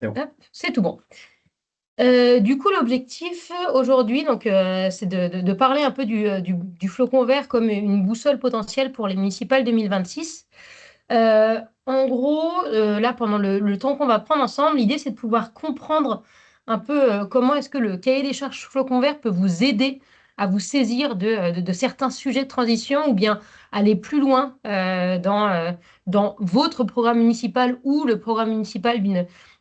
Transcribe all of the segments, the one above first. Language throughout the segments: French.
C'est bon. Hop, c'est tout bon. Du coup, l'objectif aujourd'hui, donc, c'est de parler un peu du flocon vert comme une boussole potentielle pour les municipales 2026. En gros, là, pendant le temps qu'on va prendre ensemble, l'idée, c'est de pouvoir comprendre un peu comment est-ce que le cahier des charges flocon vert peut vous aider à vous saisir de certains sujets de transition ou bien aller plus loin dans votre programme municipal ou le programme municipal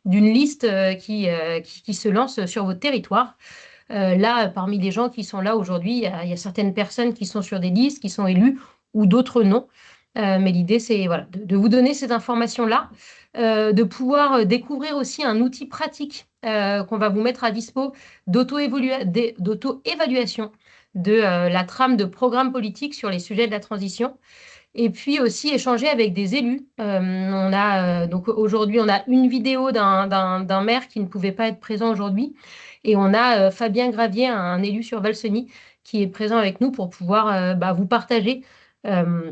d'une liste qui se lance sur votre territoire. Là, parmi les gens qui sont là aujourd'hui, il y a certaines personnes qui sont sur des listes, qui sont élues ou d'autres non. Mais l'idée, c'est voilà, de vous donner ces informations-là, de pouvoir découvrir aussi un outil pratique qu'on va vous mettre à dispo d'auto-évaluation de la trame de programme politique sur les sujets de la transition. Et puis aussi échanger avec des élus. Donc aujourd'hui, on a une vidéo d'un maire qui ne pouvait pas être présent aujourd'hui. Et on a Fabien Gravier, un élu sur Valseny, qui est présent avec nous pour pouvoir vous partager euh,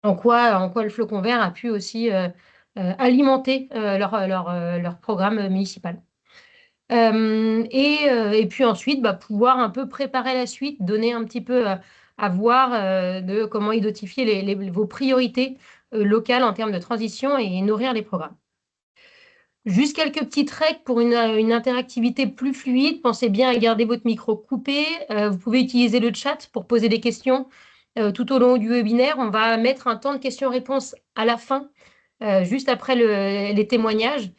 en quoi le flocon vert a pu aussi alimenter leur programme municipal. Et puis ensuite, pouvoir un peu préparer la suite, donner un petit peu à voir de comment identifier vos priorités locales en termes de transition et nourrir les programmes. Juste quelques petits tricks pour une interactivité plus fluide. Pensez bien à garder votre micro coupé. Vous pouvez utiliser le chat pour poser des questions tout au long du webinaire. On va mettre un temps de questions-réponses à la fin, juste après les témoignages.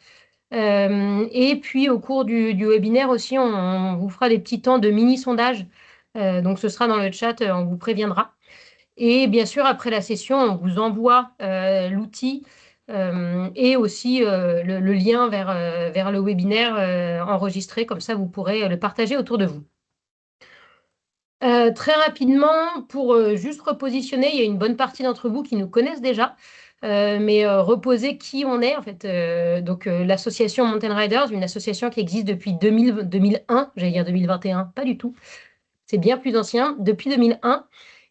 Et puis au cours du webinaire aussi, on vous fera des petits temps de mini-sondage. Donc ce sera dans le chat, on vous préviendra. Et bien sûr, après la session, on vous envoie l'outil et aussi le lien vers le webinaire enregistré. Comme ça, vous pourrez le partager autour de vous. Très rapidement, pour juste repositionner, il y a une bonne partie d'entre vous qui nous connaissent déjà, mais reposer qui on est, en fait. Donc, l'association Mountain Riders, une association qui existe depuis 2001, j'allais dire 2021, pas du tout, c'est bien plus ancien, depuis 2001.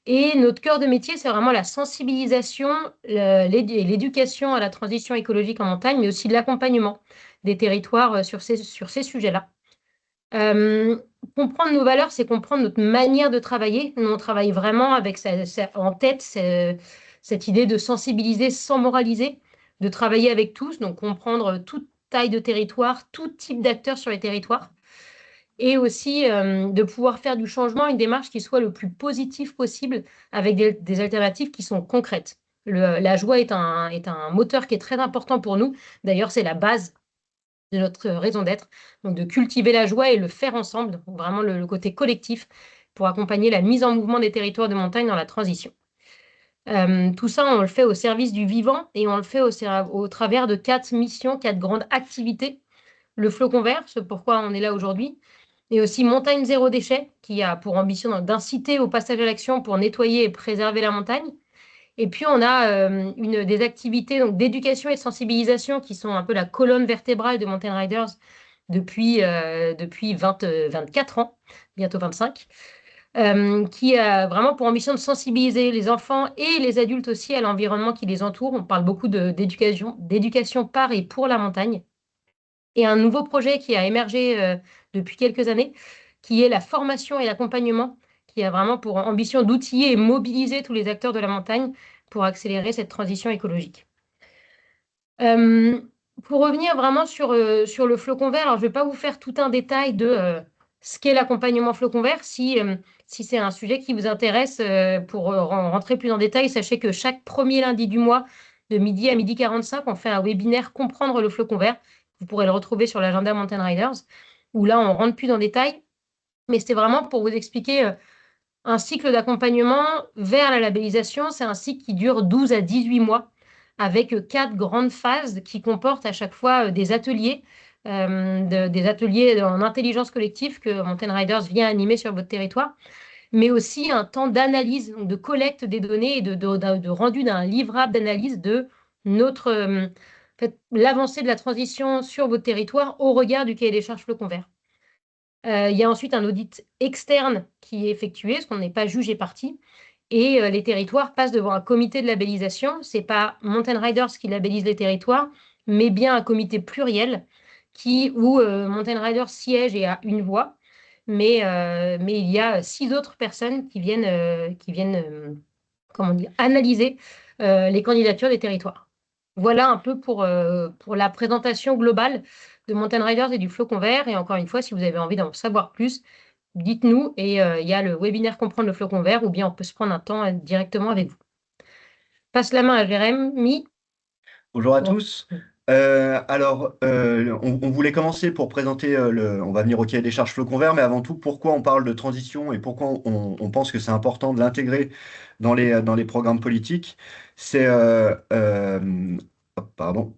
Et notre cœur de métier, c'est vraiment la sensibilisation, l'éducation à la transition écologique en montagne, mais aussi l'accompagnement des territoires sur ces sujets-là. Euh, Comprendre nos valeurs, c'est comprendre notre manière de travailler. Nous, on travaille vraiment avec en tête cette idée de sensibiliser sans moraliser, de travailler avec tous, donc comprendre toute taille de territoire, tout type d'acteurs sur les territoires, et aussi de pouvoir faire du changement une démarche qui soit le plus positive possible avec des alternatives qui sont concrètes. La joie est un moteur qui est très important pour nous. D'ailleurs, c'est la base de notre raison d'être. Donc, de cultiver la joie et le faire ensemble, donc vraiment le côté collectif pour accompagner la mise en mouvement des territoires de montagne dans la transition. Tout ça, on le fait au service du vivant et on le fait au travers de 4 missions, 4 grandes activités. Le flocon vert, c'est pourquoi on est là aujourd'hui, et aussi Montagne zéro déchet, qui a pour ambition d'inciter au passage à l'action pour nettoyer et préserver la montagne. Et puis, on a des activités donc d'éducation et de sensibilisation qui sont un peu la colonne vertébrale de Mountain Riders depuis 24 ans, bientôt 25, qui a vraiment pour ambition de sensibiliser les enfants et les adultes aussi à l'environnement qui les entoure. On parle beaucoup d'éducation par et pour la montagne. Et un nouveau projet qui a émergé depuis quelques années, qui est la formation et l'accompagnement, qui a vraiment pour ambition d'outiller et mobiliser tous les acteurs de la montagne pour accélérer cette transition écologique. Euh, pour revenir vraiment sur le flocon vert, alors je ne vais pas vous faire tout un détail de ce qu'est l'accompagnement flocon vert. Si c'est un sujet qui vous intéresse, pour rentrer plus en détail, sachez que chaque premier lundi du mois, de midi à midi 45, on fait un webinaire Comprendre le flocon vert. Vous pourrez le retrouver sur l'agenda Mountain Riders, où là, on rentre plus en détail. Mais c'était vraiment pour vous expliquer un cycle d'accompagnement vers la labellisation. C'est un cycle qui dure 12 à 18 mois avec 4 grandes phases qui comportent à chaque fois des ateliers en intelligence collective que Mountain Riders vient animer sur votre territoire, mais aussi un temps d'analyse, donc de collecte des données et de rendu d'un livrable d'analyse de l'avancée de la transition sur votre territoire au regard du cahier des charges flocon vert. Il y a ensuite un audit externe qui est effectué, ce qu'on n'est pas jugé partie, et les territoires passent devant un comité de labellisation. Ce n'est pas Mountain Riders qui labellise les territoires, mais bien un comité pluriel où Mountain Rider siège et a une voix, mais il y a 6 autres personnes qui viennent comment dire, analyser les candidatures des territoires. Voilà un peu pour la présentation globale de Mountain Riders et du Flocon Vert. Et encore une fois, si vous avez envie d'en savoir plus, dites-nous. Et il y a le webinaire Comprendre le Flocon Vert, ou bien on peut se prendre un temps directement avec vous. Passe la main à Jérémy. Bonjour à Pour... tous. On voulait commencer pour présenter on va venir au cahier des charges flocon vert, mais avant tout, pourquoi on parle de transition et pourquoi on pense que c'est important de l'intégrer dans les programmes politiques. C'est, pardon.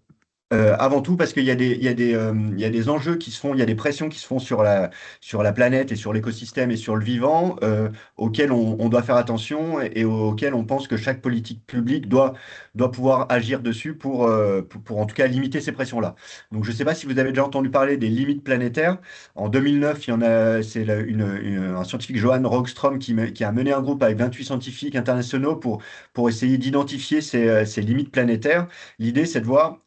Avant tout, parce qu'il y a il y a des enjeux qui se font, il y a des pressions qui se font sur la planète et sur l'écosystème et sur le vivant, auxquels on doit faire attention et auxquels on pense que chaque politique publique doit pouvoir agir dessus pour en tout cas limiter ces pressions-là. Donc, je ne sais pas si vous avez déjà entendu parler des limites planétaires. En 2009, il y en a, c'est un scientifique, Johan Rockström, qui a mené un groupe avec 28 scientifiques internationaux pour essayer d'identifier ces limites planétaires. L'idée, c'est de voir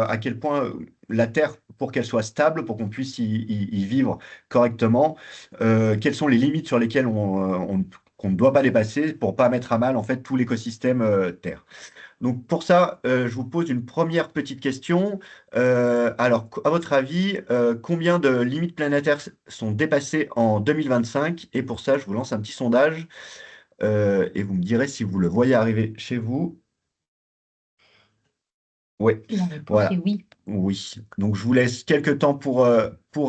à quel point la Terre, pour qu'elle soit stable, pour qu'on puisse y vivre correctement, quelles sont les limites sur lesquelles qu'on ne doit pas dépasser pour pas mettre à mal en fait tout l'écosystème Terre. Donc pour ça, je vous pose une première petite question. Alors, à votre avis, combien de limites planétaires sont dépassées en 2025? Et pour ça, je vous lance un petit sondage et vous me direz si vous le voyez arriver chez vous. Oui, La réponse est voilà. oui. Oui. Donc, je vous laisse quelques temps pour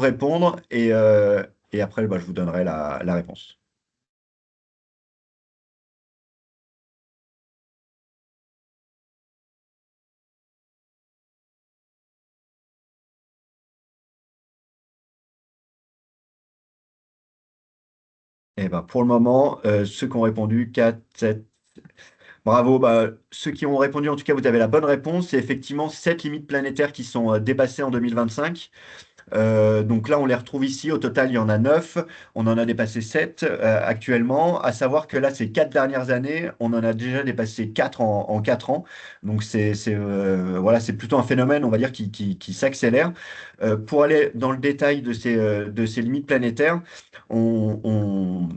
répondre et après, bah, je vous donnerai la réponse. Et ben, pour le moment, ceux qui ont répondu, 4, 7. Bravo. Bah, ceux qui ont répondu, en tout cas, vous avez la bonne réponse. C'est effectivement 7 limites planétaires qui sont dépassées en 2025. Donc là, on les retrouve ici. Au total, il y en a 9. On en a dépassé 7 actuellement. À savoir que là, ces 4 dernières années, on en a déjà dépassé 4 en 4 ans. Donc voilà, c'est plutôt un phénomène, on va dire, qui s'accélère. Pour aller dans le détail de ces limites planétaires, on, on-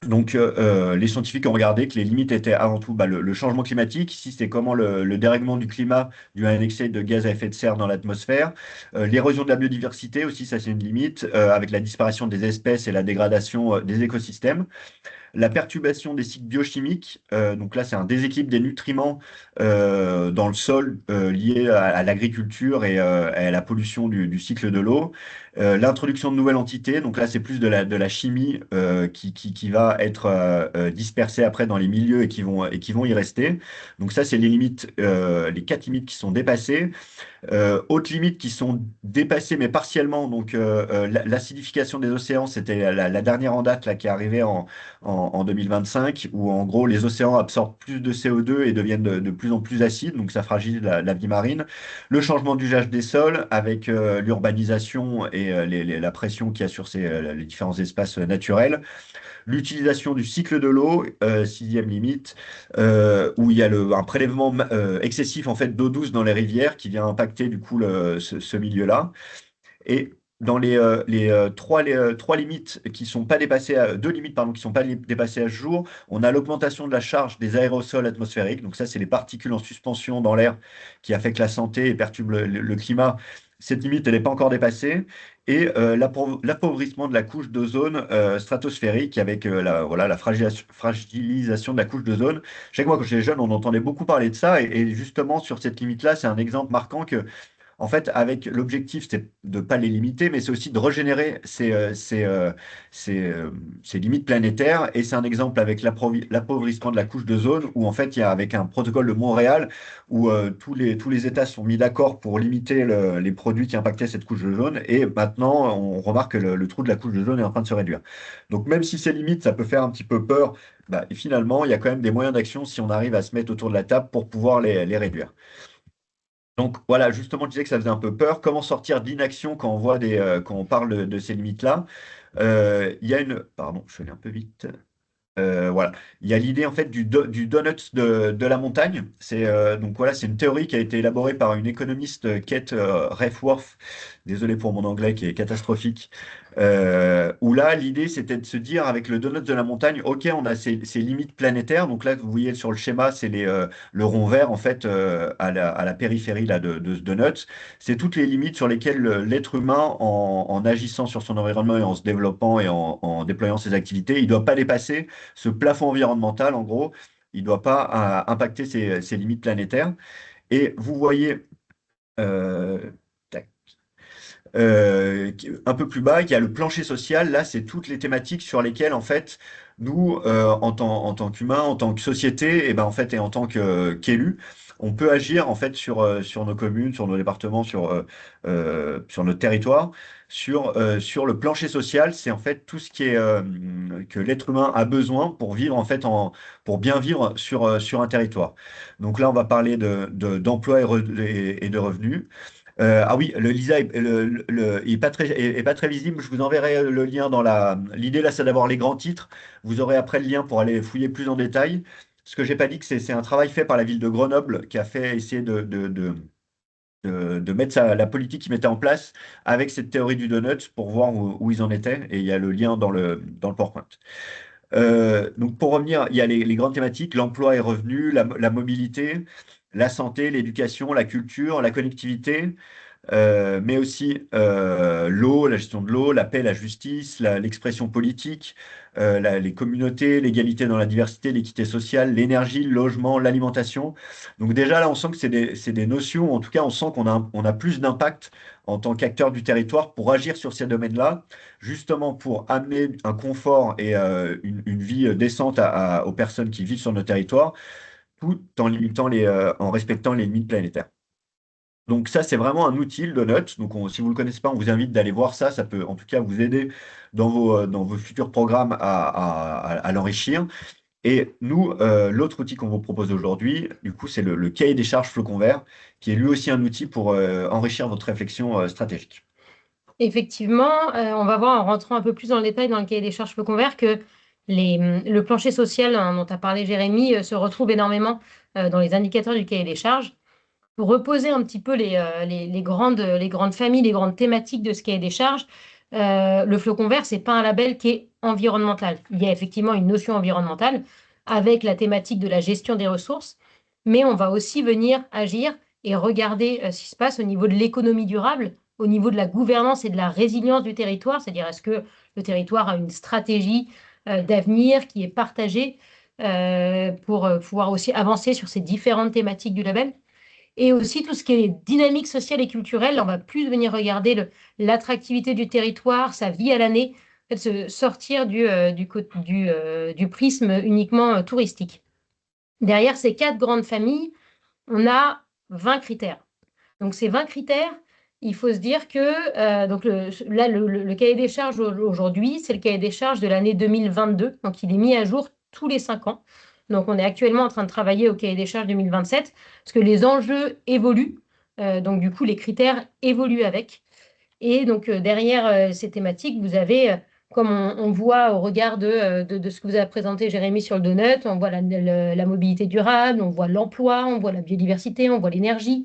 les scientifiques ont regardé que les limites étaient avant tout bah, le changement climatique. Ici, c'est comment le dérèglement du climat dû à un excès de gaz à effet de serre dans l'atmosphère. L'érosion de la biodiversité aussi, ça c'est une limite, avec la disparition des espèces et la dégradation des écosystèmes. La perturbation des cycles biochimiques, donc là c'est un déséquilibre des nutriments dans le sol lié à l'agriculture et à la pollution du cycle de l'eau. L'introduction de nouvelles entités, donc là c'est plus de la chimie qui va être dispersée après dans les milieux et qui vont y rester. Donc ça c'est les limites, les 4 limites qui sont dépassées. Autres limites qui sont dépassées, mais partiellement. Donc, l'acidification des océans, c'était la dernière en date là, qui est arrivée en 2025, où en gros, les océans absorbent plus de CO2 et deviennent de plus en plus acides. Donc, ça fragilise la vie marine. Le changement d'usage des sols avec l'urbanisation et la pression qu'il y a sur les différents espaces naturels. L'utilisation du cycle de l'eau, 6e limite, où il y a un prélèvement excessif en fait d'eau douce dans les rivières qui vient impacter du coup ce milieu-là. Et dans trois limites qui sont pas dépassées, 2 limites pardon, qui sont pas dépassées à ce jour, on a l'augmentation de la charge des aérosols atmosphériques. Donc ça, c'est les particules en suspension dans l'air qui affectent la santé et perturbent le climat. Cette limite, elle n'est pas encore dépassée. Et l'appauvrissement de la couche d'ozone stratosphérique avec voilà, la fragilisation de la couche d'ozone. Je sais que moi, quand j'étais jeune, on entendait beaucoup parler de ça. Et justement, sur cette limite-là, c'est un exemple marquant que en fait, avec l'objectif, c'est de ne pas les limiter, mais c'est aussi de régénérer ces, euh, ces limites planétaires. Et c'est un exemple avec l'appauvrissement de la couche d'ozone, où en fait, il y a avec un protocole de Montréal, où tous les États sont mis d'accord pour limiter les produits qui impactaient cette couche d'ozone. Et maintenant, on remarque que le trou de la couche d'ozone est en train de se réduire. Donc, même si ces limites, ça peut faire un petit peu peur, bah, et finalement, il y a quand même des moyens d'action si on arrive à se mettre autour de la table pour pouvoir les réduire. Donc voilà, justement, je disais que ça faisait un peu peur. Comment sortir de l'inaction quand on voit quand on parle de ces limites-là? Il y a une, pardon, je suis allé un peu vite. Voilà. Il y a l'idée en fait du donut de la montagne. Donc voilà, c'est une théorie qui a été élaborée par une économiste, Kate Raworth. Désolé pour mon anglais qui est catastrophique. Où là, l'idée c'était de se dire avec le donut de la montagne, ok, on a ces limites planétaires. Donc là, vous voyez sur le schéma, c'est le rond vert en fait à la périphérie là de ce donut. C'est toutes les limites sur lesquelles l'être humain, en agissant sur son environnement et en se développant et en déployant ses activités, il ne doit pas dépasser ce plafond environnemental, en gros, il ne doit pas impacter ses limites planétaires. Et vous voyez, tac, un peu plus bas, il y a le plancher social. Là, c'est toutes les thématiques sur lesquelles, en fait, nous, en tant qu'humains, en tant que société, et ben, en fait, et en tant qu'élus, on peut agir en fait sur nos communes, sur nos départements, sur notre territoire, sur le plancher social. C'est en fait tout ce qui est que l'être humain a besoin pour vivre en fait pour bien vivre sur un territoire. Donc là, on va parler d'emploi et de revenus. Ah oui, le Lisa il est pas est pas très visible. Je vous enverrai le lien dans la. L'idée là, c'est d'avoir les grands titres. Vous aurez après le lien pour aller fouiller plus en détail. Ce que j'ai pas dit, que c'est un travail fait par la ville de Grenoble qui a fait essayer de mettre la politique qu'ils mettaient en place avec cette théorie du donut pour voir où ils en étaient. Et il y a le lien dans le PowerPoint. Donc pour revenir, il y a les grandes thématiques, l'emploi et revenu, la mobilité, la santé, l'éducation, la culture, la connectivité, mais aussi l'eau, la gestion de l'eau, la paix, la justice, l'expression politique, les communautés, l'égalité dans la diversité, l'équité sociale, l'énergie, le logement, l'alimentation. Donc déjà là, on sent que c'est des notions, en tout cas, on sent on a plus d'impact en tant qu'acteur du territoire pour agir sur ces domaines-là, justement pour amener un confort et une vie décente aux personnes qui vivent sur nos territoires, tout en limitant en respectant les limites planétaires. Donc ça, c'est vraiment un outil, le Donut. Donc si vous ne le connaissez pas, on vous invite d'aller voir ça. Ça peut en tout cas vous aider dans vos futurs programmes à l'enrichir. Et nous, l'autre outil qu'on vous propose aujourd'hui, du coup, c'est le cahier des charges Flocon Vert, qui est lui aussi un outil pour enrichir votre réflexion stratégique. Effectivement, on va voir en rentrant un peu plus dans le détail dans le cahier des charges peu convert que le plancher social dont a parlé Jérémy se retrouve énormément dans les indicateurs du cahier des charges. Pour reposer un petit peu les grandes familles, les grandes thématiques de ce cahier des charges, le flocon vert, c'est pas un label qui est environnemental. Il y a effectivement une notion environnementale avec la thématique de la gestion des ressources, mais on va aussi venir agir et regarder ce qui se passe au niveau de l'économie durable, au niveau de la gouvernance et de la résilience du territoire, c'est-à-dire est-ce que le territoire a une stratégie d'avenir qui est partagée pour pouvoir aussi avancer sur ces différentes thématiques du label. Et aussi tout ce qui est dynamique sociale et culturelle, on va plus venir regarder l'attractivité du territoire, sa vie à l'année, en fait, sortir du prisme uniquement touristique. Derrière ces quatre grandes familles, on a 20 critères. Donc ces 20 critères, il faut se dire que là, le cahier des charges aujourd'hui, c'est le cahier des charges de l'année 2022. Donc il est mis à jour tous les 5 ans. Donc on est actuellement en train de travailler au cahier des charges 2027 parce que les enjeux évoluent. Donc du coup, les critères évoluent avec. Et donc, derrière ces thématiques, vous avez, comme on voit au regard de ce que vous a présenté Jérémy sur le donut, on voit la mobilité durable, on voit l'emploi, on voit la biodiversité, on voit l'énergie,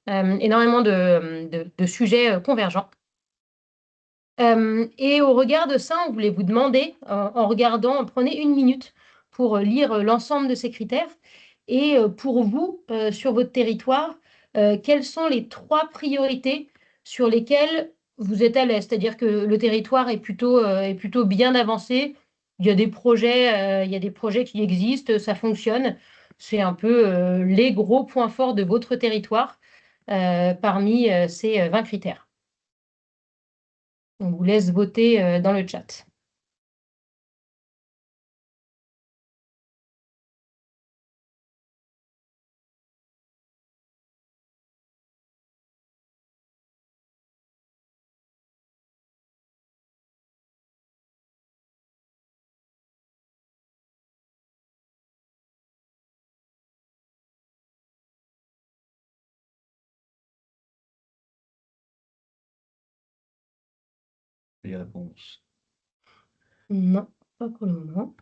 énormément de sujets convergents. Et au regard de ça, on voulait vous demander, en regardant, prenez une minute pour lire l'ensemble de ces critères. Et pour vous, sur votre territoire, quelles sont les trois priorités sur lesquelles vous êtes à l'aise? C'est-à-dire que le territoire est plutôt bien avancé. Il y a des projets qui existent, ça fonctionne. C'est un peu les gros points forts de votre territoire parmi ces 20 critères. On vous laisse voter dans le chat. Les réponses. Non, pas pour le moment.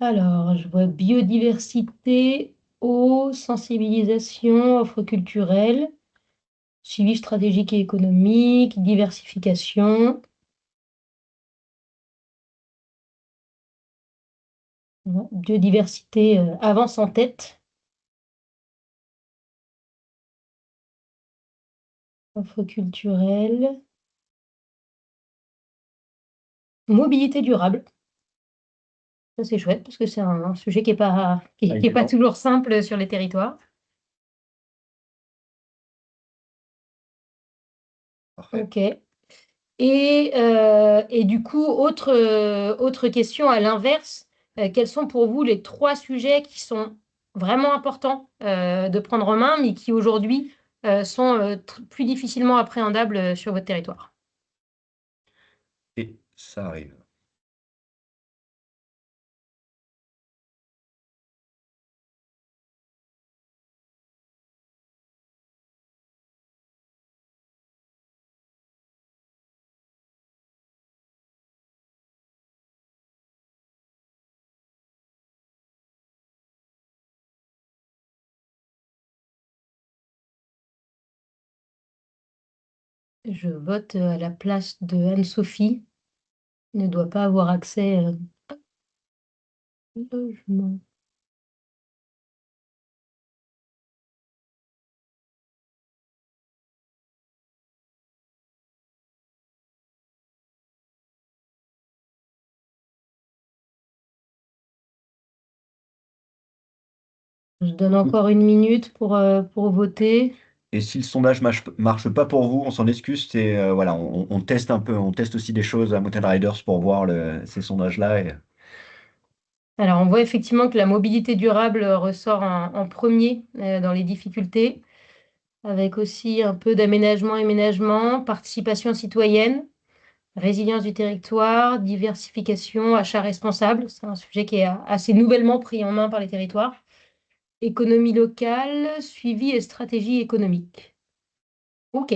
Alors, je vois biodiversité, eau, sensibilisation, offre culturelle, suivi stratégique et économique, diversification. Biodiversité avance en tête. Offre culturelle. Mobilité durable. Ça, c'est chouette parce que c'est un sujet qui n'est pas, qui est pas Évident. toujours simple sur les territoires. Parfait. OK. Et du coup, autre question à l'inverse, quels sont pour vous les trois sujets qui sont vraiment importants de prendre en main, mais qui aujourd'hui sont plus difficilement appréhendables sur votre territoire? Et ça arrive. Je vote à la place de Anne-Sophie. Ne doit pas avoir accès au logement. Je donne encore une minute pour voter. Et si le sondage marche pas pour vous, on s'en excuse. C'est voilà, on teste un peu, on teste aussi des choses à Mountain Riders pour voir ces sondages-là. Alors, on voit effectivement que la mobilité durable ressort en premier dans les difficultés, avec aussi un peu d'aménagement et ménagement, participation citoyenne, résilience du territoire, diversification, achat responsable. C'est un sujet qui est assez nouvellement pris en main par les territoires. Économie locale, suivi et stratégie économique. OK,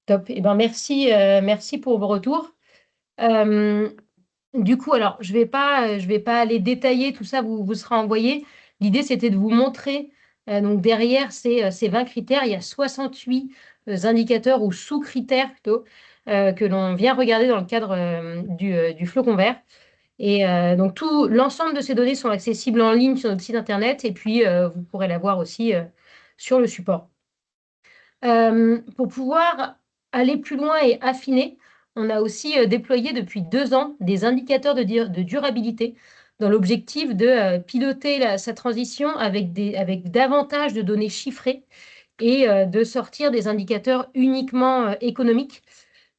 top. Eh ben, merci pour vos retours. Euh, Du coup, alors, je vais pas aller détailler tout ça, vous sera envoyé. L'idée, c'était de vous montrer, donc derrière ces 20 critères, il y a 68 indicateurs ou sous-critères plutôt, que l'on vient regarder dans le cadre du flocon vert. Et donc, l'ensemble de ces données sont accessibles en ligne sur notre site internet et puis vous pourrez la voir aussi sur le support. Pour pouvoir aller plus loin et affiner, on a aussi déployé depuis 2 ans des indicateurs de durabilité dans l'objectif de piloter sa transition avec davantage de données chiffrées et de sortir des indicateurs uniquement économiques.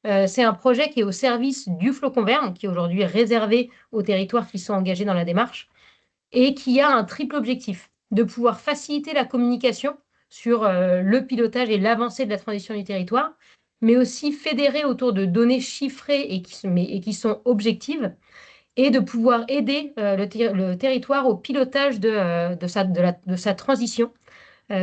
C'est un projet qui est au service du flocon vert, donc qui est aujourd'hui réservé aux territoires qui sont engagés dans la démarche et qui a un triple objectif, de pouvoir faciliter la communication sur le pilotage et l'avancée de la transition du territoire, mais aussi fédérer autour de données chiffrées et qui sont objectives, et de pouvoir aider le territoire au pilotage de sa transition,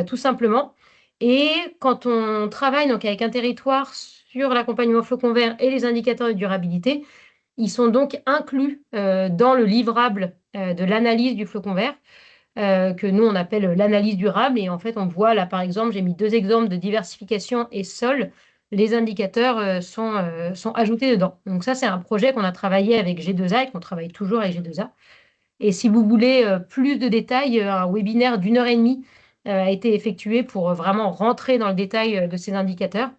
tout simplement. Et quand on travaille donc avec un territoire sur l'accompagnement flocon vert et les indicateurs de durabilité, ils sont donc inclus dans le livrable de l'analyse du flocon vert, que nous, on appelle l'analyse durable. Et en fait, on voit là, par exemple, j'ai mis 2 exemples de diversification et sol. Les indicateurs sont ajoutés dedans. Donc ça, c'est un projet qu'on a travaillé avec G2A et qu'on travaille toujours avec G2A. Et si vous voulez plus de détails, un webinaire d'1 heure et demie a été effectué pour vraiment rentrer dans le détail de ces indicateurs.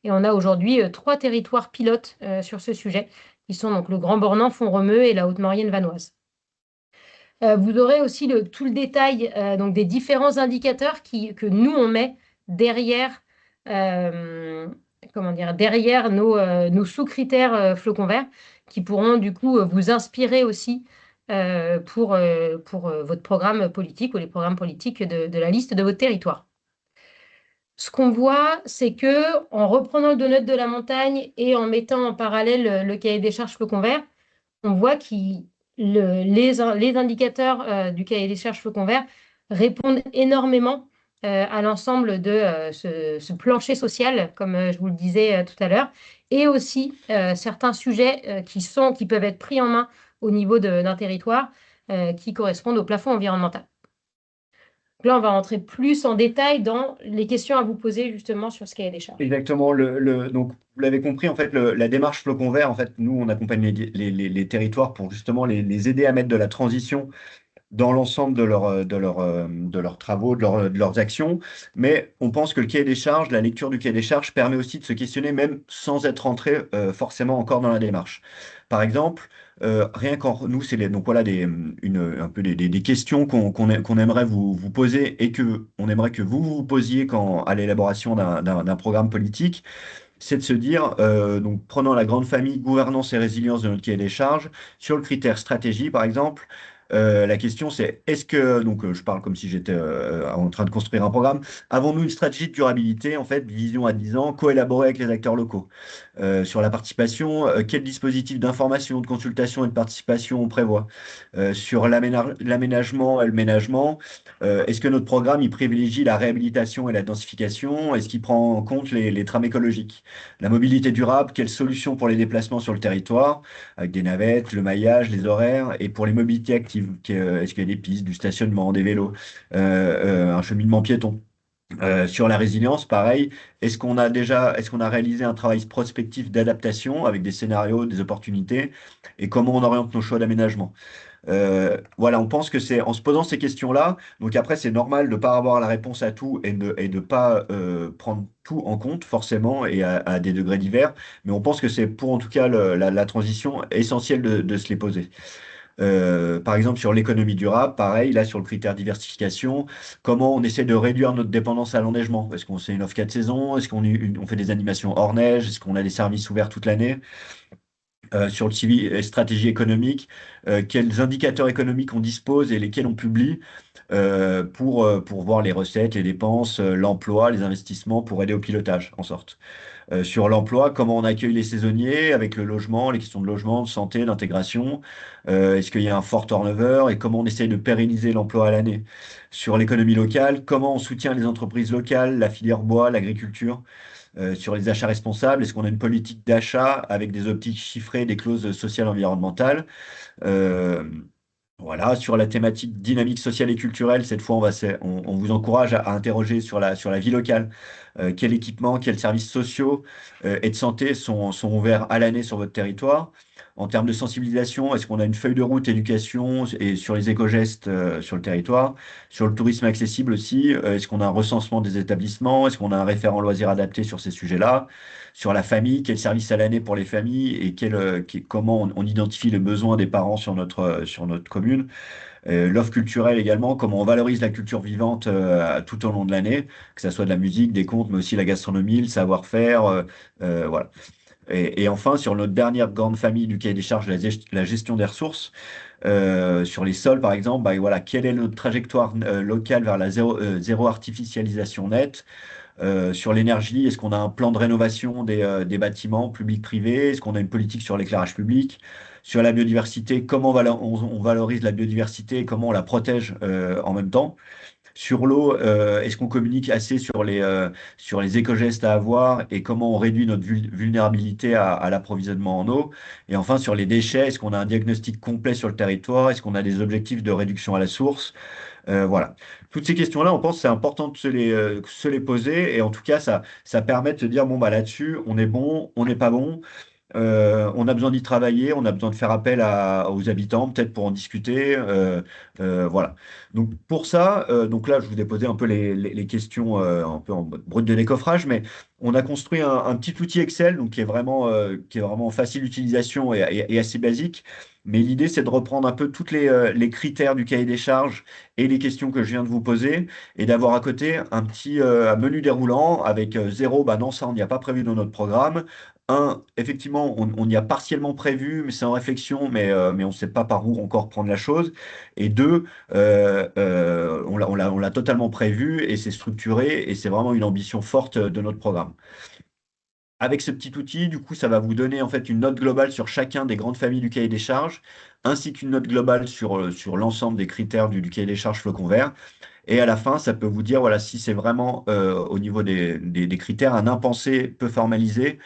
Et on a aujourd'hui 3 territoires pilotes sur ce sujet, qui sont donc le Grand Bornand, Font-Romeu et la Haute-Maurienne vanoise. Vous aurez aussi tout le détail donc des différents indicateurs que nous, on met derrière, euh, comment dire, derrière nos sous-critères flocons verts, qui pourront du coup vous inspirer aussi pour votre programme politique ou les programmes politiques de la liste de votre territoire. Ce qu'on voit, c'est que en reprenant le donut de la montagne et en mettant en parallèle le cahier des charges flocon vert, on voit que les indicateurs du cahier des charges flocon vert répondent énormément à l'ensemble de ce plancher social, comme je vous le disais tout à l'heure, et aussi certains sujets qui peuvent être pris en main au niveau d'un territoire, qui correspondent au plafond environnemental. Donc là, on va rentrer plus en détail dans les questions à vous poser justement sur ce cahier des charges. Exactement. Donc, vous l'avez compris, en fait, la démarche Flocon Vert, en fait, nous, on accompagne les territoires pour justement les aider à mettre de la transition dans l'ensemble de leurs travaux, de leurs actions. Mais on pense que le cahier des charges, la lecture du cahier des charges permet aussi de se questionner même sans être rentré forcément encore dans la démarche. Par exemple, rien qu'en nous, donc voilà un peu des questions qu'on aimerait vous poser et que on aimerait que vous posiez à l'élaboration d'un programme politique, c'est de se dire, donc prenant la grande famille gouvernance et résilience de notre cahier des charges, sur le critère stratégie, par exemple, la question c'est est-ce que, donc je parle comme si j'étais en train de construire un programme, avons-nous une stratégie de durabilité, en fait, vision à 10 ans, coélaborée avec les acteurs locaux? Sur la participation, quel dispositif d'information, de consultation et de participation on prévoit? Sur l'aménagement et le ménagement, est-ce que notre programme il privilégie la réhabilitation et la densification? Est-ce qu'il prend en compte les trames écologiques? La mobilité durable, quelles solutions pour les déplacements sur le territoire, avec des navettes, le maillage, les horaires, et pour les mobilités actives, est-ce qu'il y a des pistes, du stationnement, des vélos, un cheminement piéton? Sur la résilience, pareil, est-ce qu'on a réalisé un travail prospectif d'adaptation avec des scénarios, des opportunités, et comment on oriente nos choix d'aménagement? Voilà, on pense que c'est en se posant ces questions-là, donc après c'est normal de ne pas avoir la réponse à tout et de pas prendre tout en compte forcément et à des degrés divers, mais on pense que c'est pour en tout cas la transition essentielle de se les poser. Par exemple, sur l'économie durable, pareil, là sur le critère diversification, comment on essaie de réduire notre dépendance à l'enneigement? Est-ce qu'on fait une offre 4 saisons? Est-ce on fait des animations hors neige? Est-ce qu'on a des services ouverts toute l'année? Sur le suivi et stratégie économique, quels indicateurs économiques on dispose et lesquels on publie pour voir les recettes, les dépenses, l'emploi, les investissements pour aider au pilotage en sorte. Sur l'emploi, comment on accueille les saisonniers avec le logement, les questions de logement, de santé, d'intégration. Est-ce qu'il y a un fort turnover et comment on essaye de pérenniser l'emploi à l'année. Sur l'économie locale, comment on soutient les entreprises locales, la filière bois, l'agriculture. Sur les achats responsables, est-ce qu'on a une politique d'achat avec des optiques chiffrées, des clauses sociales environnementales? Euh, voilà, sur la thématique dynamique sociale et culturelle, cette fois, on vous encourage à interroger sur la vie locale. Quels équipements, quels services sociaux et de santé sont ouverts à l'année sur votre territoire? En termes de sensibilisation, est-ce qu'on a une feuille de route éducation et sur les éco-gestes sur le territoire? Sur le tourisme accessible aussi, est-ce qu'on a un recensement des établissements? Est-ce qu'on a un référent loisirs adapté sur ces sujets-là? Sur la famille, quel service à l'année pour les familles et comment on identifie les besoins des parents sur notre commune. L'offre culturelle également, comment on valorise la culture vivante tout au long de l'année, que ce soit de la musique, des contes, mais aussi la gastronomie, le savoir-faire. Voilà. Et enfin, sur notre dernière grande famille du cahier des charges, la gestion des ressources, sur les sols par exemple, bah, voilà, quelle est notre trajectoire locale vers la zéro artificialisation nette? Sur l'énergie, est-ce qu'on a un plan de rénovation des bâtiments publics-privés? Est-ce qu'on a une politique sur l'éclairage public? Sur la biodiversité, comment on valorise la biodiversité et comment on la protège en même temps? Sur l'eau, est-ce qu'on communique assez sur les éco-gestes à avoir et comment on réduit notre vulnérabilité à l'approvisionnement en eau? Et enfin, sur les déchets, est-ce qu'on a un diagnostic complet sur le territoire? Est-ce qu'on a des objectifs de réduction à la source? Voilà. Toutes ces questions-là, on pense que c'est important de se les poser et en tout cas, ça permet de se dire, bon, bah, là-dessus, on est bon, on n'est pas bon. On a besoin d'y travailler, on a besoin de faire appel aux habitants, peut-être pour en discuter. Voilà. Donc pour ça, donc là, je vous ai posé un peu les questions un peu en mode brut de décoffrage, mais on a construit un petit outil Excel donc, qui est vraiment facile d'utilisation et assez basique. Mais l'idée, c'est de reprendre un peu tous les critères du cahier des charges et les questions que je viens de vous poser et d'avoir à côté un petit menu déroulant avec zéro, bah non, ça, on n'y a pas prévu dans notre programme. Un, effectivement, on y a partiellement prévu, mais c'est en réflexion, mais on ne sait pas par où encore prendre la chose. Et deux, on l'a totalement prévu et c'est structuré et c'est vraiment une ambition forte de notre programme. Avec ce petit outil, du coup, ça va vous donner en fait une note globale sur chacun des grandes familles du cahier des charges, ainsi qu'une note globale sur l'ensemble des critères du cahier des charges Flocon Vert. Et à la fin, ça peut vous dire voilà, si c'est vraiment au niveau des critères un impensé peu formalisé,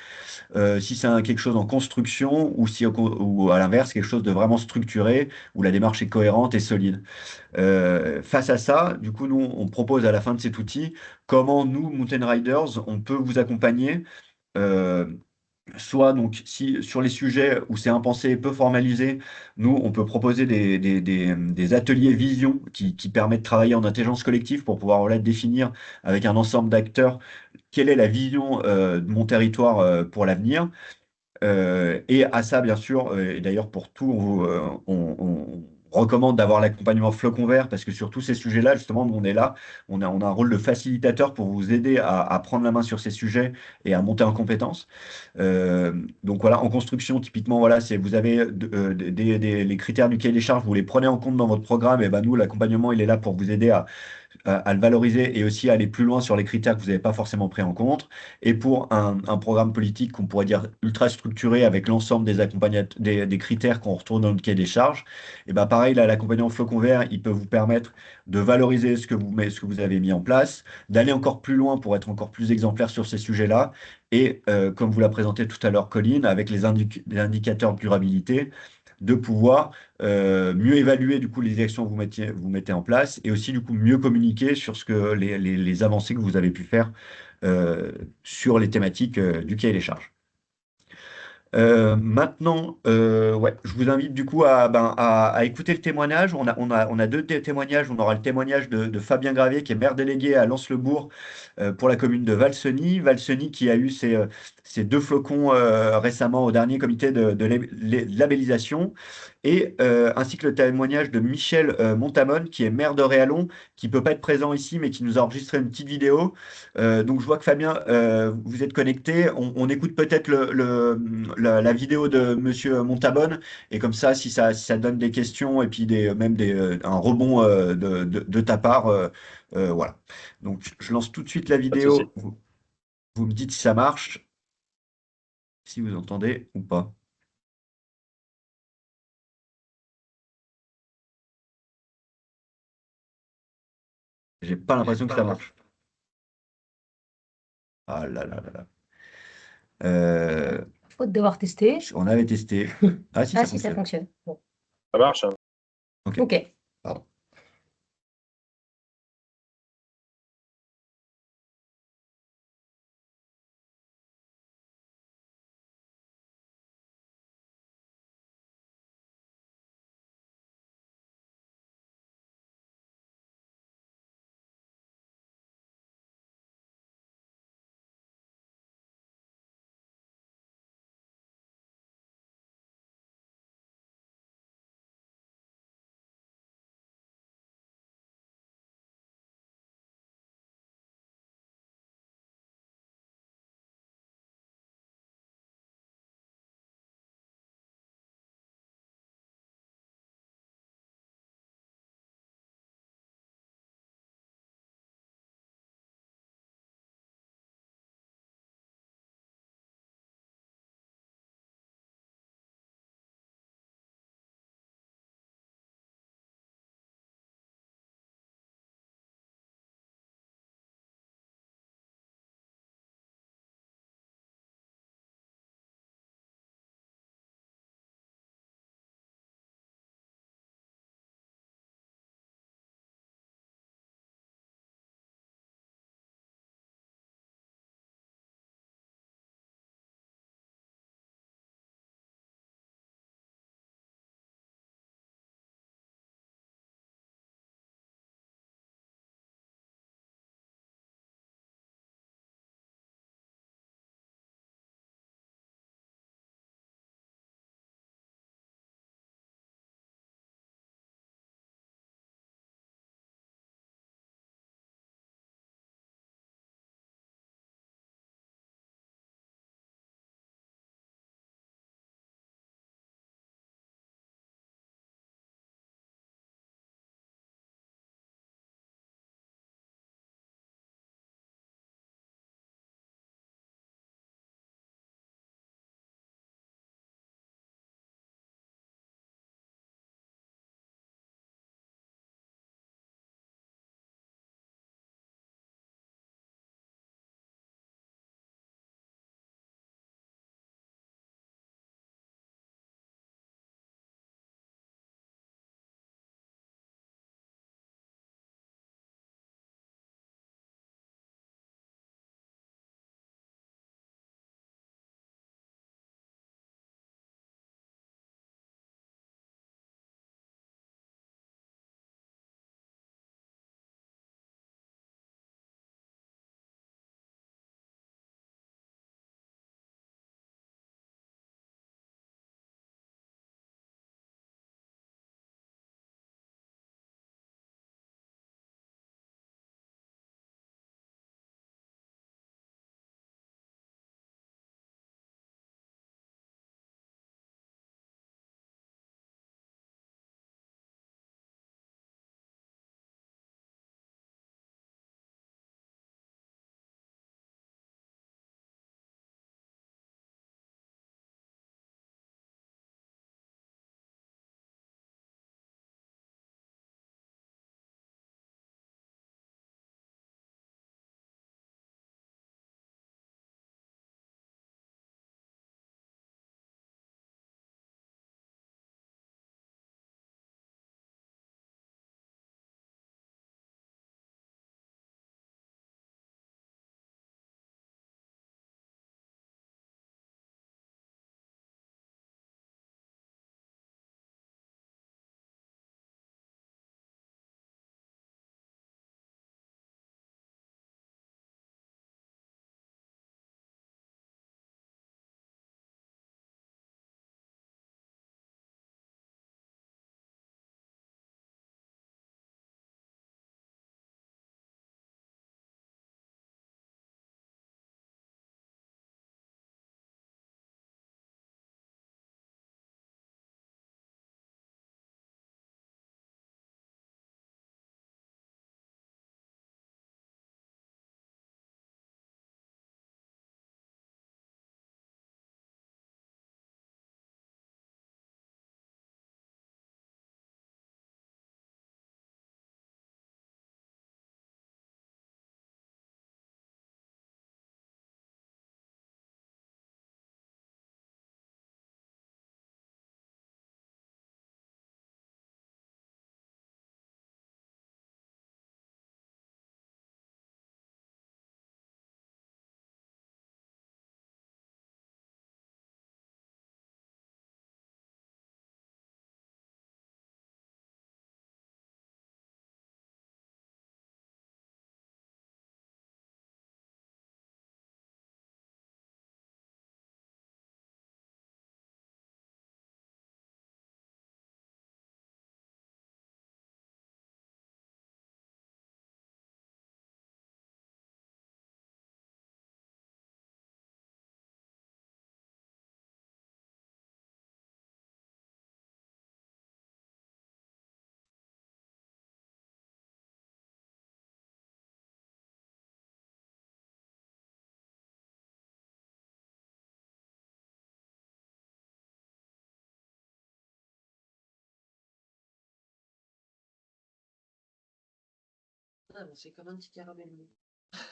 si c'est quelque chose en construction ou si ou à l'inverse quelque chose de vraiment structuré où la démarche est cohérente et solide. Face à ça, du coup, nous, on propose à la fin de cet outil comment nous, Mountain Riders, on peut vous accompagner. euh, Soit donc si sur les sujets où c'est impensé, peu formalisé, nous on peut proposer des ateliers vision qui permettent de travailler en intelligence collective pour pouvoir voilà, définir avec un ensemble d'acteurs quelle est la vision de mon territoire pour l'avenir. Et à ça, bien sûr, et d'ailleurs pour tout, on recommande d'avoir l'accompagnement Flocon Vert parce que sur tous ces sujets-là, justement, nous, on est là, on a un rôle de facilitateur pour vous aider à prendre la main sur ces sujets et à monter en compétences. Donc voilà, en construction, typiquement, voilà, c'est vous avez les critères du cahier des charges, vous les prenez en compte dans votre programme, et ben nous, l'accompagnement, il est là pour vous aider à le valoriser et aussi à aller plus loin sur les critères que vous n'avez pas forcément pris en compte. Et pour un programme politique qu'on pourrait dire ultra structuré avec l'ensemble des critères qu'on retrouve dans le cahier des charges, et ben pareil, là, l'accompagnement Flocon Vert, il peut vous permettre de valoriser ce que vous avez mis en place, d'aller encore plus loin pour être encore plus exemplaire sur ces sujets-là. Et comme vous l'a présenté tout à l'heure, Colline, avec les indicateurs de durabilité, de pouvoir mieux évaluer du coup les actions que vous mettez en place et aussi du coup mieux communiquer sur ce que les avancées que vous avez pu faire euh, sur les thématiques du cahier des charges. Maintenant, ouais, je vous invite du coup à écouter le témoignage. On a deux témoignages. On aura le témoignage de Fabien Gravier, qui est maire délégué à Lens-le-Bourg pour la commune de Valseny. Valseny qui a eu ses deux flocons récemment au dernier comité de labellisation. Et ainsi que le témoignage de Michel Montamon, qui est maire de Réallon, qui peut pas être présent ici, mais qui nous a enregistré une petite vidéo. Donc je vois que Fabien, vous êtes connecté. On écoute peut-être la vidéo de Monsieur Montabonne et comme ça, si ça donne des questions et puis même un rebond de ta part, voilà. Donc je lance tout de suite la Pas de souci. vidéo. Vous me dites si ça marche, si vous entendez ou pas. J'ai pas l'impression que ça marche. Ah là là là là. Euh, Faute d'avoir testé. on avait testé. Ah si, Ah ça si, ça fonctionne. fonctionne. Bon. Ça marche, hein. Ok. Ok. Pardon.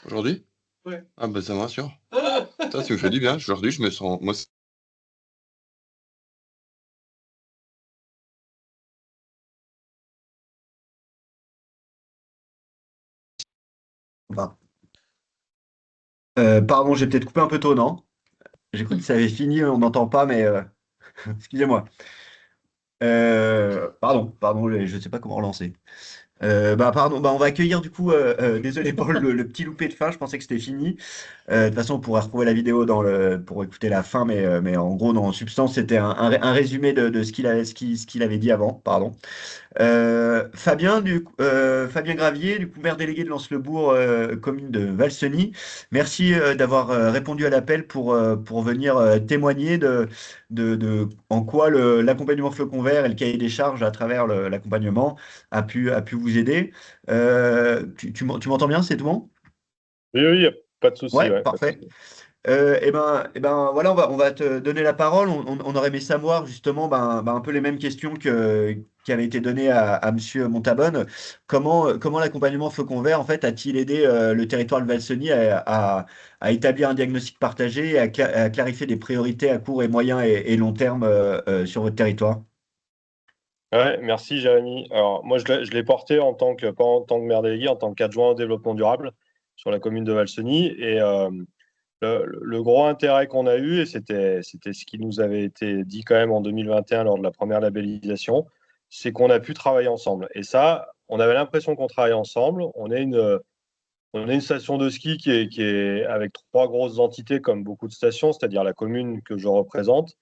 Aujourd'hui? Ouais. Ah bah ça me rassure. Ça me fait du bien. Aujourd'hui, je me sens. Moi, Enfin, pardon, j'ai peut-être coupé un peu tôt, non? J'ai cru que ça avait fini, on n'entend pas, mais excusez-moi. Pardon, je ne sais pas comment relancer. Pardon, on va accueillir du coup, désolé pour le petit loupé de fin, je pensais que c'était fini. De toute façon, on pourra retrouver la vidéo pour écouter la fin, mais en gros, en substance, c'était un résumé de ce qu'il avait dit avant, pardon. Fabien Gravier, du coup, maire délégué de Lens-le-Bourg, commune de Valseny. Merci d'avoir répondu à l'appel pour venir témoigner en quoi l'accompagnement Flocon Vert et le cahier des charges à travers l'accompagnement a pu vous aider. Tu m'entends bien, c'est tout bon? Oui, oui, pas de souci, Ouais, ouais, pas de parfait. souci. Voilà, on va te donner la parole. On aurait aimé savoir justement un peu les mêmes questions qui avaient été données à Monsieur Montabonne. Comment l'accompagnement Faucon Vert en fait a-t-il aidé le territoire de Valseny à établir un diagnostic partagé et à clarifier des priorités à court et moyen et long terme sur votre territoire? Ouais, merci Jérémy. Alors moi je l'ai porté pas en tant que maire délégué, en tant qu'adjoint au développement durable sur la commune de Valseny. Et le gros intérêt qu'on a eu, et c'était ce qui nous avait été dit quand même en 2021 lors de la première labellisation, c'est qu'on a pu travailler ensemble. Et ça, on avait l'impression qu'on travaillait ensemble. On est une station de ski qui est avec trois grosses entités comme beaucoup de stations, c'est-à-dire la commune que je représente,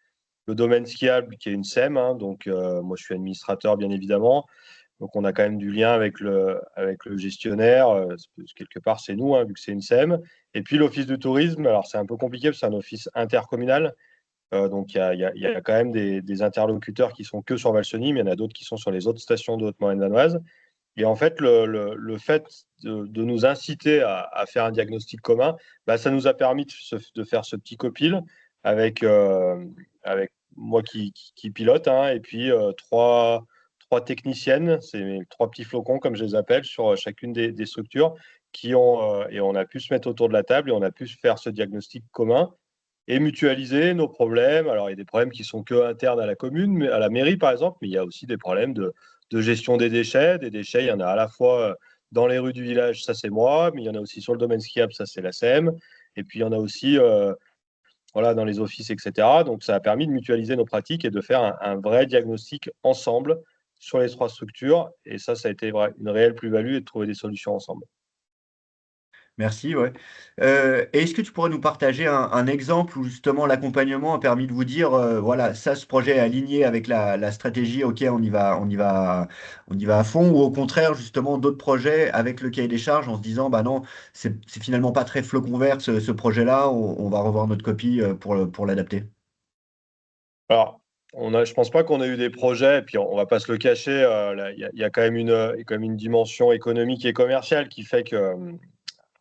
le domaine skiable qui est une SEM, hein, donc moi je suis administrateur bien évidemment, donc on a quand même du lien avec le gestionnaire, quelque part c'est nous, hein, vu que c'est une SEM, et puis l'office du tourisme, alors c'est un peu compliqué parce que c'est un office intercommunal, donc il y a quand même des interlocuteurs qui sont que sur Valseny, mais il y en a d'autres qui sont sur les autres stations de Haute-Moyenne danoise. Et en fait, le fait de nous inciter à faire un diagnostic commun, bah, ça nous a permis de faire ce petit copil avec, avec moi qui pilote, hein, et puis trois techniciennes, c'est mes trois petits flocons, comme je les appelle, sur chacune des structures, et on a pu se mettre autour de la table et on a pu faire ce diagnostic commun et mutualiser nos problèmes. Alors, il y a des problèmes qui sont que internes à la commune, mais à la mairie, par exemple, mais il y a aussi des problèmes de gestion des déchets. Des déchets, il y en a à la fois dans les rues du village, ça c'est moi, mais il y en a aussi sur le domaine skiable, ça c'est la SEM. Et puis, il y en a aussi voilà, dans les offices, etc. Donc, ça a permis de mutualiser nos pratiques et de faire un vrai diagnostic ensemble sur les trois structures. Et ça a été une réelle plus-value et de trouver des solutions ensemble. Merci, ouais. Et est-ce que tu pourrais nous partager un exemple où justement l'accompagnement a permis de vous dire, voilà, ça, ce projet est aligné avec la stratégie, ok, on y va à fond, ou au contraire, justement, d'autres projets avec le cahier des charges en se disant, bah non, c'est finalement pas très flocon vert ce projet-là, on va revoir notre copie pour l'adapter. Alors, je pense pas qu'on ait eu des projets, et puis on va pas se le cacher, il y a quand même une dimension économique et commerciale qui fait que,